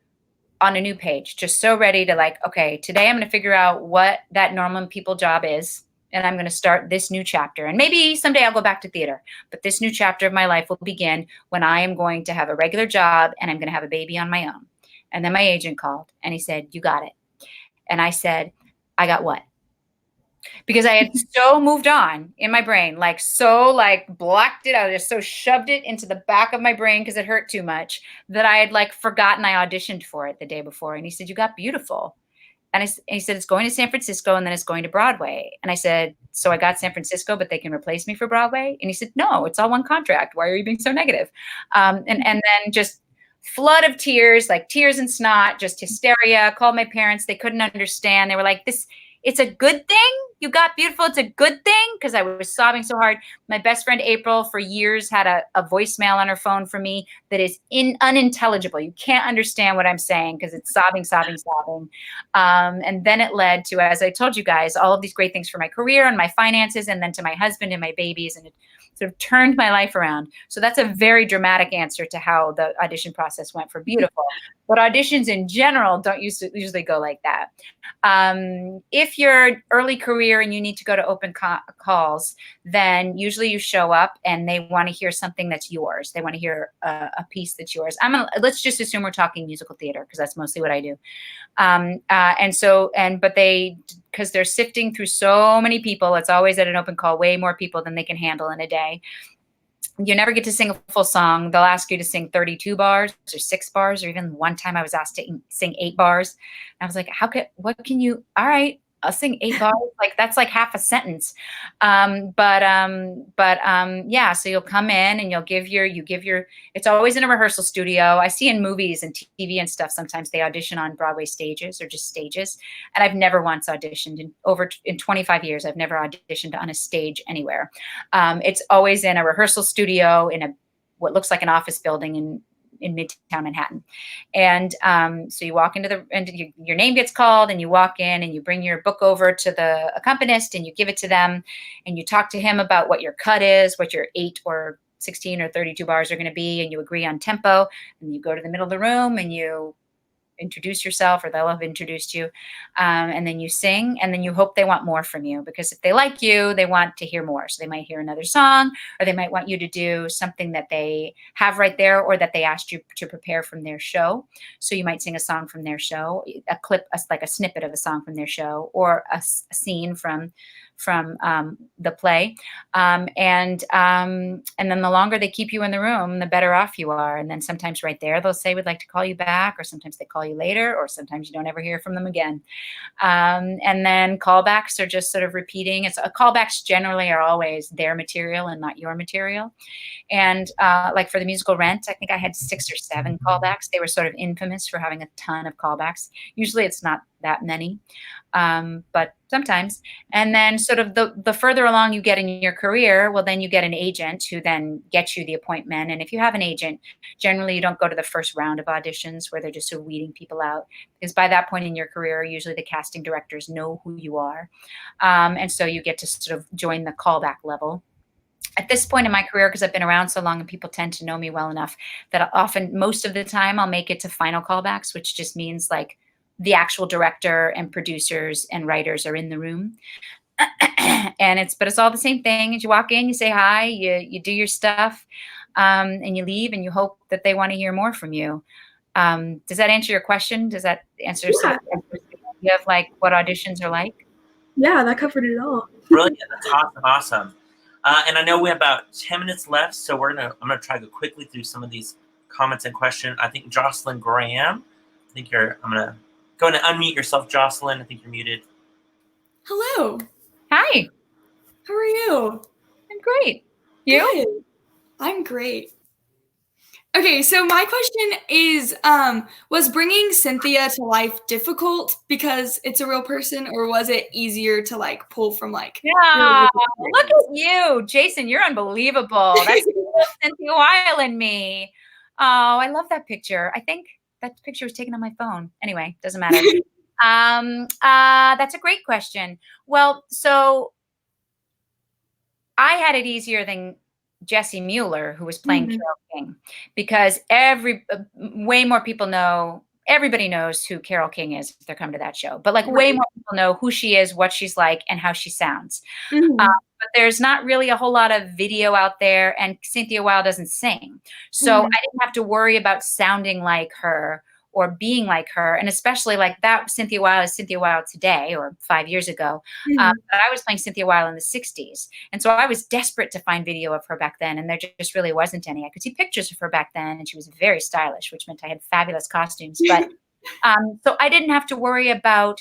on a new page, just so ready to like, okay, today I'm going to figure out what that normal people job is. And I'm going to start this new chapter. And maybe someday I'll go back to theater. But this new chapter of my life will begin when I am going to have a regular job and I'm going to have a baby on my own. And then my agent called and he said, you got it. And I said, I got what? Because I had so moved on in my brain, blocked it out. I just so shoved it into the back of my brain because it hurt too much that I had forgotten I auditioned for it the day before. And he said, you got Beautiful. And he said, it's going to San Francisco and then it's going to Broadway. And I said, so I got San Francisco, but they can replace me for Broadway? And he said, no, it's all one contract. Why are you being so negative? And then just flood of tears, like tears and snot, just hysteria. Called my parents. They couldn't understand. They were like, it's a good thing. You got Beautiful. It's a good thing. Because I was sobbing so hard. My best friend, April, for years had a voicemail on her phone for me that is unintelligible. You can't understand what I'm saying because it's sobbing. And then it led to, as I told you guys, all of these great things for my career and my finances, and then to my husband and my babies. And it sort of turned my life around. So that's a very dramatic answer to how the audition process went for Beautiful. But auditions in general don't usually go like that. If you're early career and you need to go to open calls, then usually you show up and they want to hear something that's yours. They want to hear a piece that's yours. Let's just assume we're talking musical theater because that's mostly what I do. Because they're sifting through so many people, it's always at an open call, way more people than they can handle in a day. You never get to sing a full song. They'll ask you to sing 32 bars or 6 bars, or even one time I was asked to sing 8 bars. And I was like, all right, I'll sing 8 bars. That's like half a sentence. Yeah, so you'll come in and you give your, it's always in a rehearsal studio. I see in movies and TV and stuff, sometimes they audition on Broadway stages or just stages. And I've never once auditioned in 25 years. I've never auditioned on a stage anywhere. It's always in a rehearsal studio in what looks like an office building in Midtown Manhattan. And so you walk your name gets called and you walk in and you bring your book over to the accompanist and you give it to them and you talk to him about what your cut is, what your 8 or 16 or 32 bars are going to be, and you agree on tempo, and you go to the middle of the room and you introduce yourself, or they'll have introduced you, and then you sing, and then you hope they want more from you, because if they like you, they want to hear more. So they might hear another song, or they might want you to do something that they have right there, or that they asked you to prepare from their show. So you might sing a song from their show, a clip, like a snippet of a song from their show, or a scene from the play, and then the longer they keep you in the room, the better off you are. And then sometimes right there they'll say, we'd like to call you back, or sometimes they call you later, or sometimes you don't ever hear from them again. And then callbacks are just sort of repeating. Callbacks generally are always their material and not your material. And like for the musical Rent, I think I had 6 or 7 callbacks. They were sort of infamous for having a ton of callbacks. Usually it's not that many, but sometimes. And then sort of the further along you get in your career, well, then you get an agent who then gets you the appointment. And if you have an agent, generally you don't go to the first round of auditions where they're just sort of weeding people out, because by that point in your career, usually the casting directors know who you are. And so you get to sort of join the callback level. At this point in my career, because I've been around so long and people tend to know me well enough, that often, most of the time, I'll make it to final callbacks, which just means like the actual director and producers and writers are in the room. And it's all the same thing. As you walk in, you say hi, you do your stuff, and you leave, and you hope that they want to hear more from you. Does that answer your question? Does that answer some you have like what auditions are like? Yeah, that covered it all. Brilliant. That's awesome. And I know we have about 10 minutes left, so I'm gonna try to go quickly through some of these comments and questions. I think Jocelyn Graham, I'm gonna go ahead and unmute yourself, Jocelyn. I think you're muted. Hello. Hi. How are you? I'm great. You? Good. I'm great. Okay, so my question is, was bringing Cynthia to life difficult because it's a real person, or was it easier to like pull from like? Yeah, look at you, Jason. You're unbelievable. That's Cynthia Weil in me. Oh, I love that picture. I think that picture was taken on my phone. Anyway, doesn't matter. That's a great question. Well, so I had it easier than Jessie Mueller, who was playing Carole King, because way more people know, everybody knows who Carole King is if they're coming to that show, but like way more people know who she is, what she's like, and how she sounds. But there's not really a whole lot of video out there, and Cynthia Weil doesn't sing. So I didn't have to worry about sounding like her or being like her. And especially like that Cynthia Weil is Cynthia Weil today, or 5 years ago. But I was playing Cynthia Weil in the 60s. And so I was desperate to find video of her back then. And there just really wasn't any. I could see pictures of her back then, and she was very stylish, which meant I had fabulous costumes. But so I didn't have to worry about,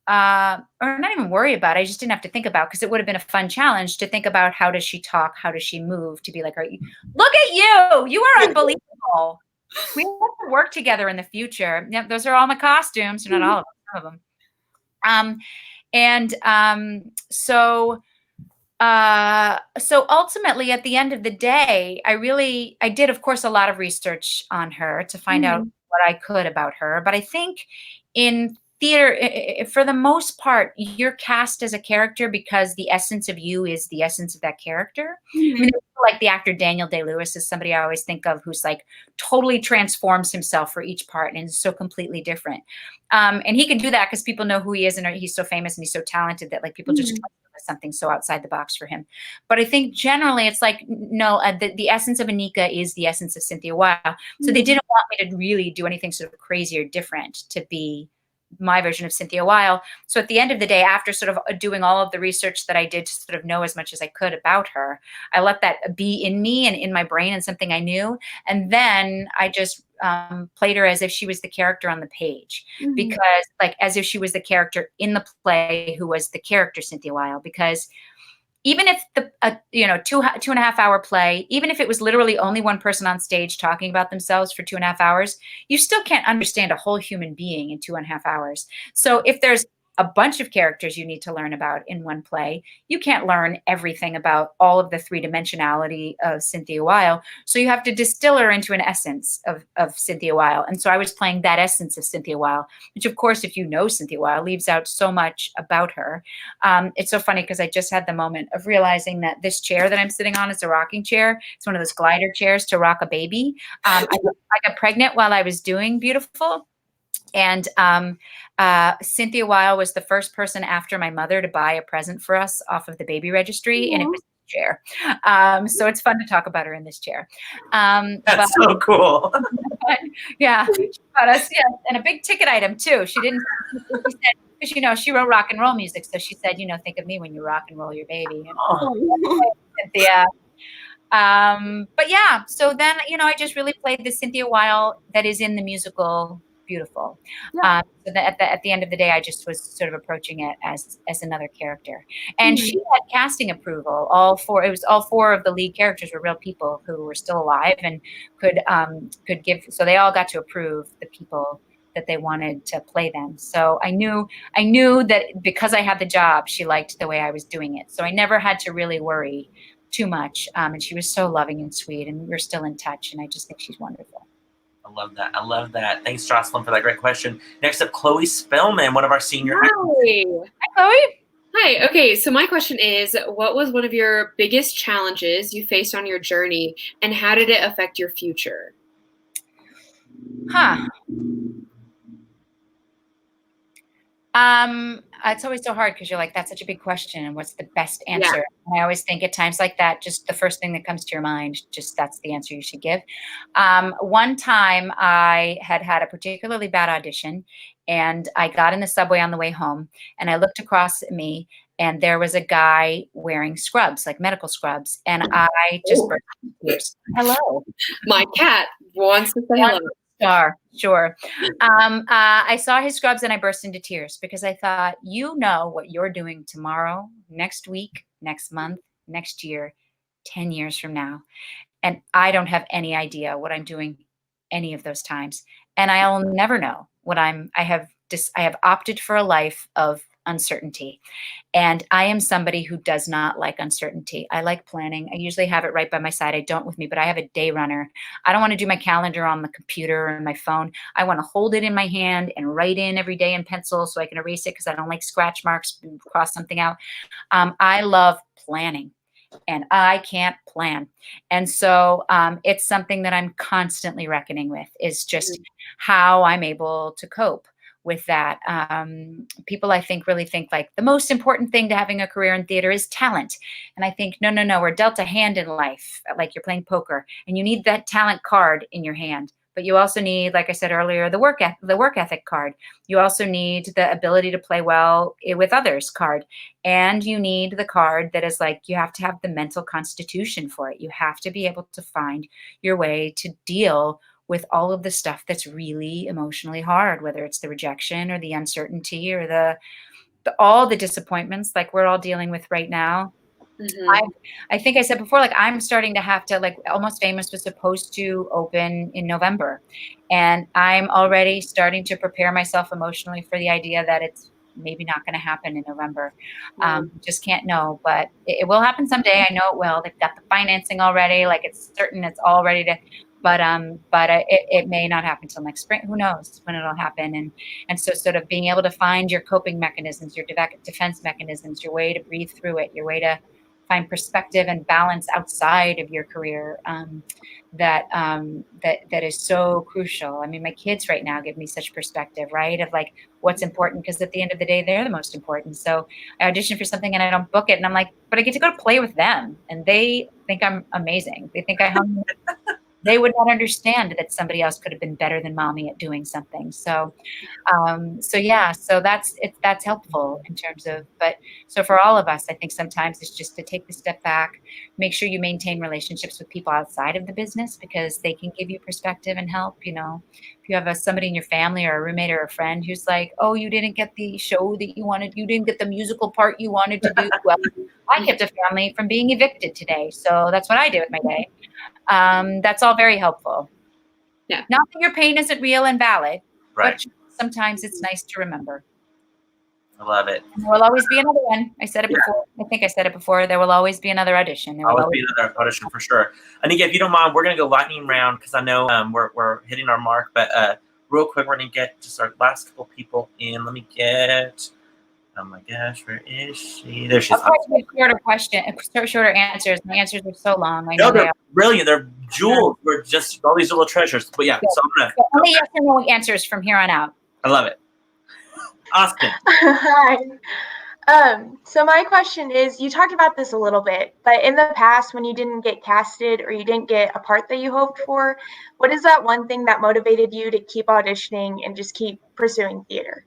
or not even worry about, I just didn't have to think about, because it would have been a fun challenge to think about, how does she talk? How does she move? To be like, look at you. You are unbelievable. We have to work together in the future. Yeah, those are all my costumes, not all of them, some of them. So ultimately, at the end of the day, I did, of course, a lot of research on her to find out what I could about her. But I think in theater, for the most part, you're cast as a character because the essence of you is the essence of that character. I mean, like the actor Daniel Day-Lewis is somebody I always think of, who's like totally transforms himself for each part and is so completely different. And he can do that because people know who he is, and he's so famous and he's so talented that like people just trust him as something so outside the box for him. But I think generally it's like, no, the essence of Anika is the essence of Cynthia Weil. So they didn't want me to really do anything sort of crazy or different to be my version of Cynthia Weil. So at the end of the day, after sort of doing all of the research that I did to sort of know as much as I could about her, I let that be in me and in my brain and something I knew. And then I just played her as if she was the character on the page, because like as if she was the character in the play who was the character Cynthia Weil. Because even if the 2.5 hour play, even if it was literally only one person on stage talking about themselves for 2.5 hours, you still can't understand a whole human being in 2.5 hours. So if there's a bunch of characters you need to learn about in one play. You can't learn everything about all of the three-dimensionality of Cynthia Weil. So you have to distill her into an essence of Cynthia Weil. And so I was playing that essence of Cynthia Weil, which of course, if you know Cynthia Weil, leaves out so much about her. It's so funny because I just had the moment of realizing that this chair that I'm sitting on is a rocking chair. It's one of those glider chairs to rock a baby. I got pregnant while I was doing Beautiful. And Cynthia Weil was the first person after my mother to buy a present for us off of the baby registry, and it was a chair. So it's fun to talk about her in this chair. That's so cool. Yeah, she bought us, and a big ticket item too. She didn't. She said, because she wrote rock and roll music, so she said, think of me when you rock and roll your baby. Cynthia. But yeah, so then I just really played the Cynthia Weil that is in the musical Beautiful. So that at the end of the day, I just was sort of approaching it as another character. And she had casting approval. All four of the lead characters were real people who were still alive and could give. So they all got to approve the people that they wanted to play them. So I knew that because I had the job, she liked the way I was doing it. So I never had to really worry too much. And she was so loving and sweet, and we're still in touch. And I just think she's wonderful. I love that. Thanks, Jocelyn, for that great question. Next up, Chloe Spellman, one of our senior. Hi, Chloe. Hi. Okay, so my question is, what was one of your biggest challenges you faced on your journey, and how did it affect your future? It's always so hard because you're like, that's such a big question, and what's the best answer? And I always think at times like that, just the first thing that comes to your mind, just that's the answer you should give. One time I had a particularly bad audition, and I got in the subway on the way home, and I looked across at me, and there was a guy wearing scrubs, like medical scrubs, and I just burst into tears. Hello. My cat wants to say hello. Sure. I saw his scrubs and I burst into tears because I thought, what you're doing tomorrow, next week, next month, next year, 10 years from now. And I don't have any idea what I'm doing any of those times. And I'll never know what I have opted for a life of uncertainty. And I am somebody who does not like uncertainty. I like planning. I usually have it right by my side. I don't with me, but I have a day runner. I don't want to do my calendar on the computer or my phone. I want to hold it in my hand and write in every day in pencil so I can erase it because I don't like scratch marks, cross something out. I love planning. And I can't plan. And so it's something that I'm constantly reckoning with, is just how I'm able to cope with that. People, I think, really think like the most important thing to having a career in theater is talent. And I think, no, we're dealt a hand in life, like you're playing poker, and you need that talent card in your hand. But you also need, like I said earlier, the work ethic card. You also need the ability to play well with others card. And you need the card that is like, you have to have the mental constitution for it. You have to be able to find your way to deal with all of the stuff that's really emotionally hard, whether it's the rejection or the uncertainty or all the disappointments like we're all dealing with right now. I think I said before, like I'm starting to have to, like Almost Famous was supposed to open in November, and I'm already starting to prepare myself emotionally for the idea that it's maybe not going to happen in November. Just can't know, but it will happen someday. I know it will. They've got the financing already. Like it's certain, it's all ready to. But it may not happen till next spring. Who knows when it'll happen? And so sort of being able to find your coping mechanisms, your defense mechanisms, your way to breathe through it, your way to find perspective and balance outside of your career, that is so crucial. I mean, my kids right now give me such perspective, right? Of like what's important, because at the end of the day, they're the most important. So I audition for something and I don't book it, and I'm like, but I get to go to play with them, and they think I'm amazing. They think I hung. They would not understand that somebody else could have been better than mommy at doing something. So that's helpful in terms of, but so for all of us, I think sometimes it's just to take the step back, make sure you maintain relationships with people outside of the business, because they can give you perspective and help. If you have somebody in your family or a roommate or a friend who's like, oh, you didn't get the show that you wanted, you didn't get the musical part you wanted to do. Well, I kept a family from being evicted today. So that's what I did with my day. That's all very helpful. Yeah. Not that your pain isn't real and valid, right. but sometimes it's nice to remember. I love it. There will always be another one. I said it Yeah. before. I think I said it before. There will always be another audition. There will Always be another audition for sure. Anika, if you don't mind, we're gonna go lightning round because I know we're hitting our mark. But real quick, we're gonna get just our last couple people in. Let me get. Oh my gosh, where is she? There she is. I'll try to get shorter question, shorter answers. My answers are so long. I know No, they they're are. brilliant. They're jewels. We're just all these little treasures. But yeah, so I'm gonna. So only yes or no answers from here on out. I love it. Austin. Hi. So my question is, you talked about this a little bit, but in the past, when you didn't get casted or you didn't get a part that you hoped for, what is that one thing that motivated you to keep auditioning and just keep pursuing theater?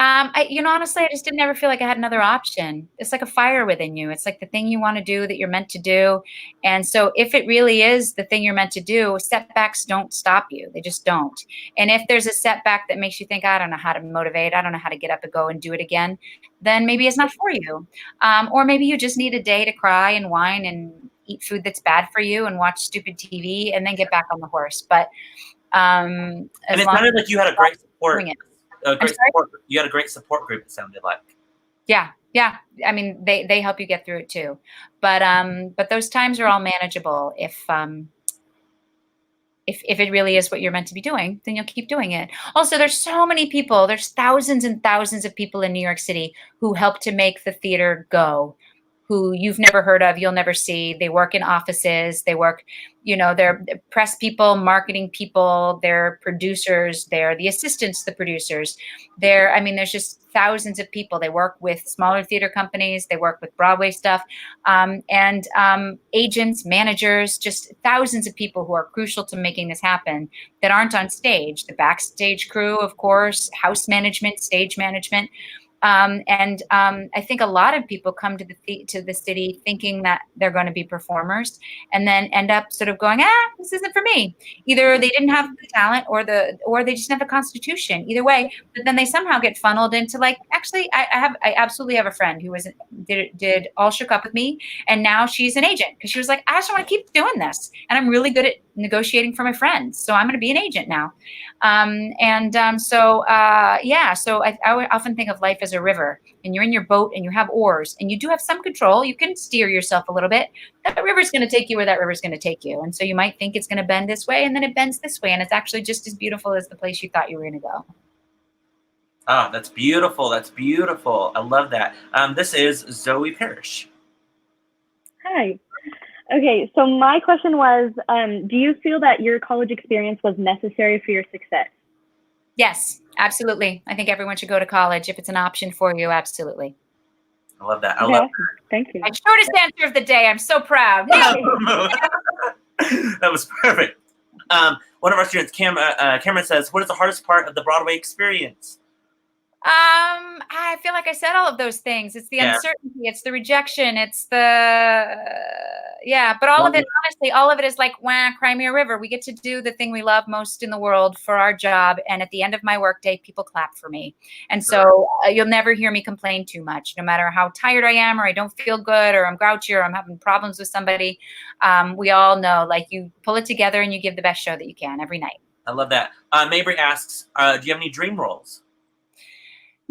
Honestly, I just didn't ever feel like I had another option. It's like a fire within you. It's like the thing you want to do that you're meant to do. And so if it really is the thing you're meant to do, setbacks don't stop you. They just don't. And if there's a setback that makes you think, I don't know how to motivate, I don't know how to get up and go and do it again, then maybe it's not for you. Or maybe you just need a day to cry and whine and eat food that's bad for you and watch stupid TV and then get back on the horse. But And it sounded like you had a great support. You had a great support group. It sounded like. Yeah. I mean, they help you get through it too. But those times are all manageable if it really is what you're meant to be doing, then you'll keep doing it. Also, there's so many people. There's thousands and thousands of people in New York City who help to make the theater go, who you've never heard of, you'll never see. They work in offices. They work, they're press people, marketing people, they're producers, they're the assistants, the producers. There's just thousands of people. They work with smaller theater companies. They work with Broadway stuff, and agents, managers, just thousands of people who are crucial to making this happen that aren't on stage. The backstage crew, of course, house management, stage management. I think a lot of people come to the city thinking that they're going to be performers and then end up sort of going, this isn't for me. Either they didn't have the talent or they just have a constitution. Either way, but then they somehow get funneled into actually, I absolutely have a friend who did All Shook Up with me, and now she's an agent because she was like, I just want to keep doing this, and I'm really good at negotiating for my friends, so I'm going to be an agent now. So I often think of life as a river, and you're in your boat and you have oars and you do have some control. You can steer yourself a little bit. That river's going to take you where that river's going to take you. And so you might think it's going to bend this way, and then it bends this way, and it's actually just as beautiful as the place you thought you were going to go. Oh, that's beautiful. That's beautiful. I love that. This is Zoe Parrish. Hi. Okay, so my question was, do you feel that your college experience was necessary for your success? Yes, absolutely. I think everyone should go to college if it's an option for you. Absolutely. I love that. I love that. Thank you. My shortest answer of the day. I'm so proud. That was perfect. One of our students, Cameron, says, "What is the hardest part of the Broadway experience?" I feel like I said all of those things. It's the uncertainty, it's the rejection, it's but all of it, honestly, all of it is like, Crimea River. We get to do the thing we love most in the world for our job. And at the end of my workday, people clap for me. And so you'll never hear me complain too much, no matter how tired I am, or I don't feel good, or I'm grouchy, or I'm having problems with somebody. We all know, you pull it together and you give the best show that you can every night. I love that. Mabry asks, do you have any dream roles?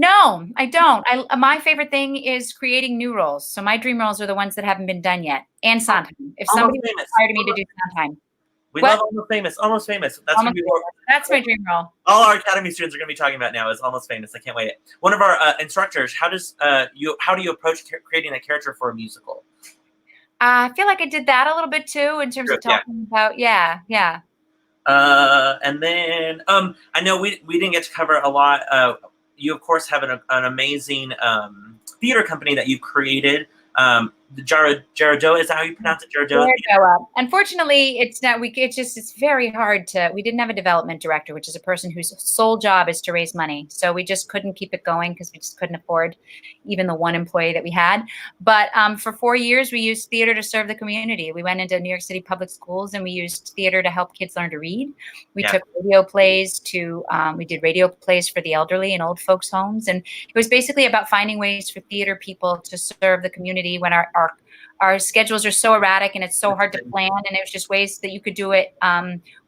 No, I don't. My favorite thing is creating new roles. So my dream roles are the ones that haven't been done yet. And Sondheim. If somebody hired me to do Sondheim. We love Almost Famous. Almost Famous. That's gonna be that's my dream role. All our Academy students are going to be talking about now is Almost Famous. I can't wait. One of our instructors, how do you approach creating a character for a musical? I feel like I did that a little bit too in terms of talking about, and then I know we didn't get to cover a lot. You of course have an amazing theater company that you've created. The Jaradoa, is that how you pronounce it? Jaradoa. Unfortunately, it's not. It's very hard to. We didn't have a development director, which is a person whose sole job is to raise money. So we just couldn't keep it going because we just couldn't afford even the one employee that we had. But for 4 years, we used theater to serve the community. We went into New York City public schools and we used theater to help kids learn to read. We took radio plays to. We did radio plays for the elderly in old folks' homes, and it was basically about finding ways for theater people to serve the community when our schedules are so erratic and it's so hard to plan. And it was just ways that you could do it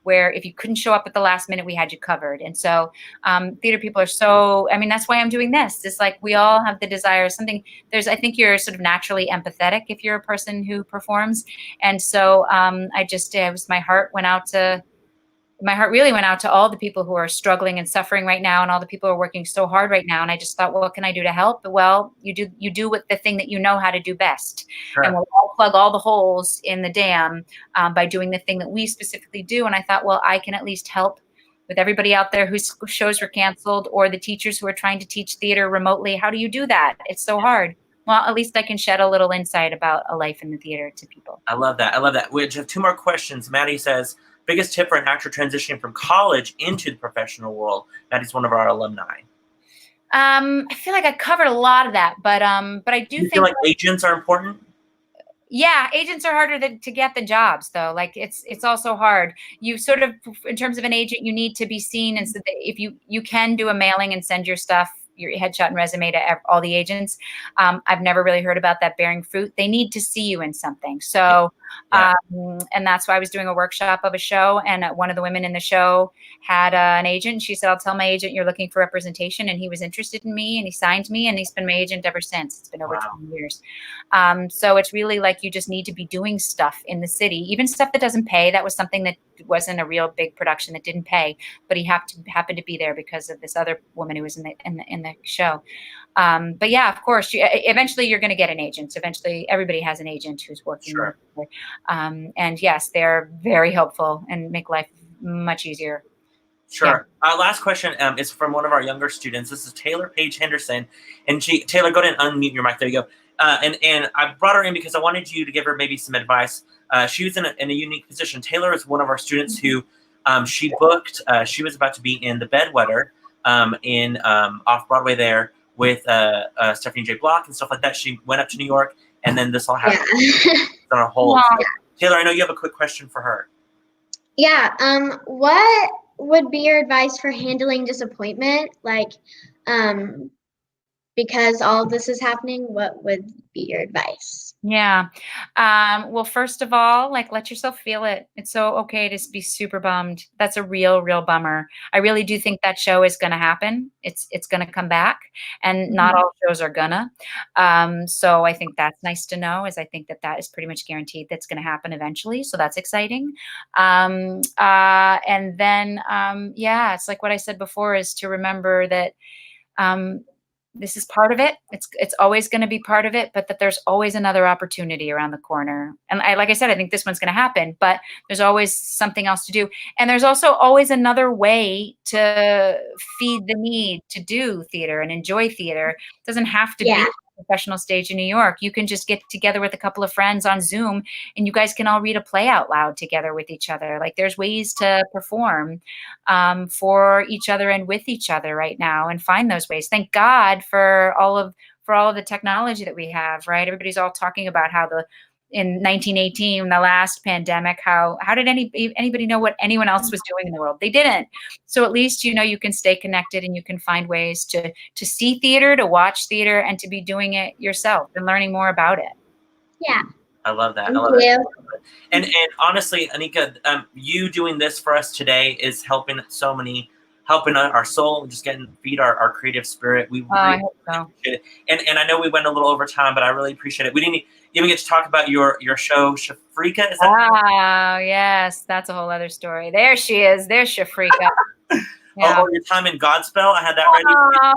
where if you couldn't show up at the last minute, we had you covered. And so theater people are so, I mean, that's why I'm doing this. It's like we all have the desire, I think you're sort of naturally empathetic if you're a person who performs. And so my heart really went out to all the people who are struggling and suffering right now, and all the people who are working so hard right now. And I just thought, well, what can I do to help? Well, you do what the thing that you know how to do best. Sure. And we'll all plug all the holes in the dam by doing the thing that we specifically do. And I thought, well, I can at least help with everybody out there whose shows were canceled, or the teachers who are trying to teach theater remotely. How do you do that? It's so hard. Well, at least I can shed a little insight about a life in the theater to people. I love that. We have 2 more questions. Maddie says, biggest tip for an actor transitioning from college into the professional world? Maddie's one of our alumni. I feel like I covered a lot of that, but I do think feel like agents are important. Yeah, agents are harder to get than jobs, though. Like it's also hard. You sort of, in terms of an agent, you need to be seen, and so that if you can do a mailing and send your stuff, your headshot and resume to all the agents. I've never really heard about that bearing fruit. They need to see you in something. So, and that's why I was doing a workshop of a show, and one of the women in the show had an agent. She said, I'll tell my agent you're looking for representation. And he was interested in me, and he signed me, and he's been my agent ever since. It's been over 20 years. So it's really like you just need to be doing stuff in the city, even stuff that doesn't pay. That was something that wasn't a real big production that didn't pay, but he happened to be there because of this other woman who was in the show. But yeah, of course, eventually you're going to get an agent. Eventually everybody has an agent who's working. Sure. And yes, they're very helpful and make life much easier. Sure. Yeah. Last question is from one of our younger students. This is Taylor Paige Henderson. And Taylor, go ahead and unmute your mic. There you go. And I brought her in because I wanted you to give her maybe some advice. She was in a unique position. Taylor is one of our students who she booked. She was about to be in The Bedwetter in off Broadway there with Stephanie J. Block and stuff like that. She went up to New York, and then this all happened on a hold. Wow. Taylor, I know you have a quick question for her. Yeah. What would be your advice for handling disappointment? Like, because all of this is happening, what would be your advice? Yeah. Well, first of all, like, let yourself feel it. It's so okay to be super bummed. That's a real bummer. I really do think that show is going to happen. It's going to come back, and not all shows are gonna. So I think that's nice to know, as I think that is pretty much guaranteed that's going to happen eventually. So that's exciting. And then, it's like what I said before, is to remember that, this is part of it. It's always going to be part of it, but that there's always another opportunity around the corner. And like I said, I think this one's going to happen, but there's always something else to do. And there's also always another way to feed the need to do theater and enjoy theater. It doesn't have to be a professional stage in New York. You can just get together with a couple of friends on Zoom, and you guys can all read a play out loud together with each other. Like, there's ways to perform for each other and with each other right now, and find those ways. Thank God for all of the technology that we have, right? Everybody's all talking about how in 1918, the last pandemic, how did anybody know what anyone else was doing in the world? They didn't. So at least, you can stay connected, and you can find ways to see theater, to watch theater, and to be doing it yourself and learning more about it. Yeah. I love that. Thank you. And honestly, Anika, you doing this for us today is helping our soul, just feed our creative spirit. We really I hope so. appreciate it. And I know we went a little over time, but I really appreciate it. We didn't even get to talk about your show, Shafrika. Is that yes, that's a whole other story. There she is. There's Shafrika. Yeah. Your time in Godspell. I had that ready.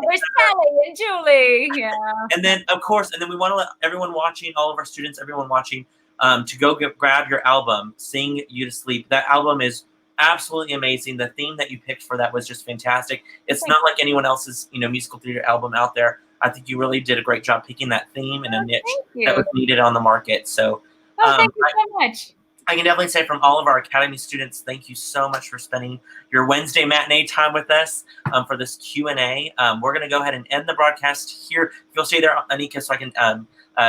There's Sally and Julie. Yeah. And then, of course, we want to let everyone watching, all of our students, everyone watching, to go grab your album, Sing You to Sleep. That album is absolutely amazing. The theme that you picked for that was just fantastic. It's not like anyone else's, musical theater album out there. I think you really did a great job picking that theme and a niche that was needed on the market. So, thank you so much. I can definitely say from all of our Academy students, thank you so much for spending your Wednesday matinee time with us for this Q&A. We're going to go ahead and end the broadcast here. If you'll stay there, Anika, so I can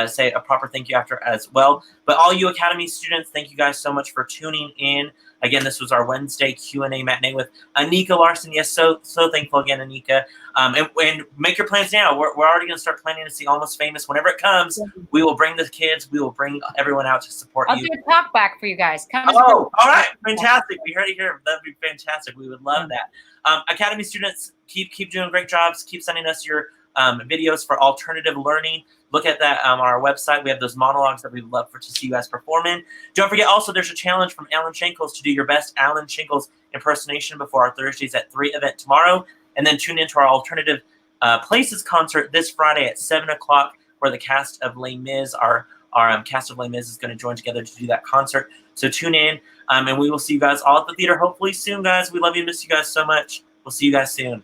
say a proper thank you after as well. But all you Academy students, thank you guys so much for tuning in. Again, this was our Wednesday Q&A matinee with Anika Larsen. Yes, so thankful again, Anika. And make your plans now. We're already going to start planning to see Almost Famous. Whenever it comes, we will bring the kids. We will bring everyone out to support I'll you. do a talk back for you guys. Come and Oh, all right. Fantastic. We heard it here. That'd be fantastic. We would love that. Academy students, keep doing great jobs. Keep sending us your videos for alternative learning. Look at that on our website. We have those monologues that we'd love to see you guys perform in. Don't forget also there's a challenge from Alan Shankles to do your best Alan Shankles impersonation before our Thursdays at 3 event tomorrow. And then tune into our Alternative Places concert this Friday at 7 o'clock where the cast of Les Mis, our cast of Les Mis is going to join together to do that concert. So tune in and we will see you guys all at the theater hopefully soon, guys. We love you and miss you guys so much. We'll see you guys soon.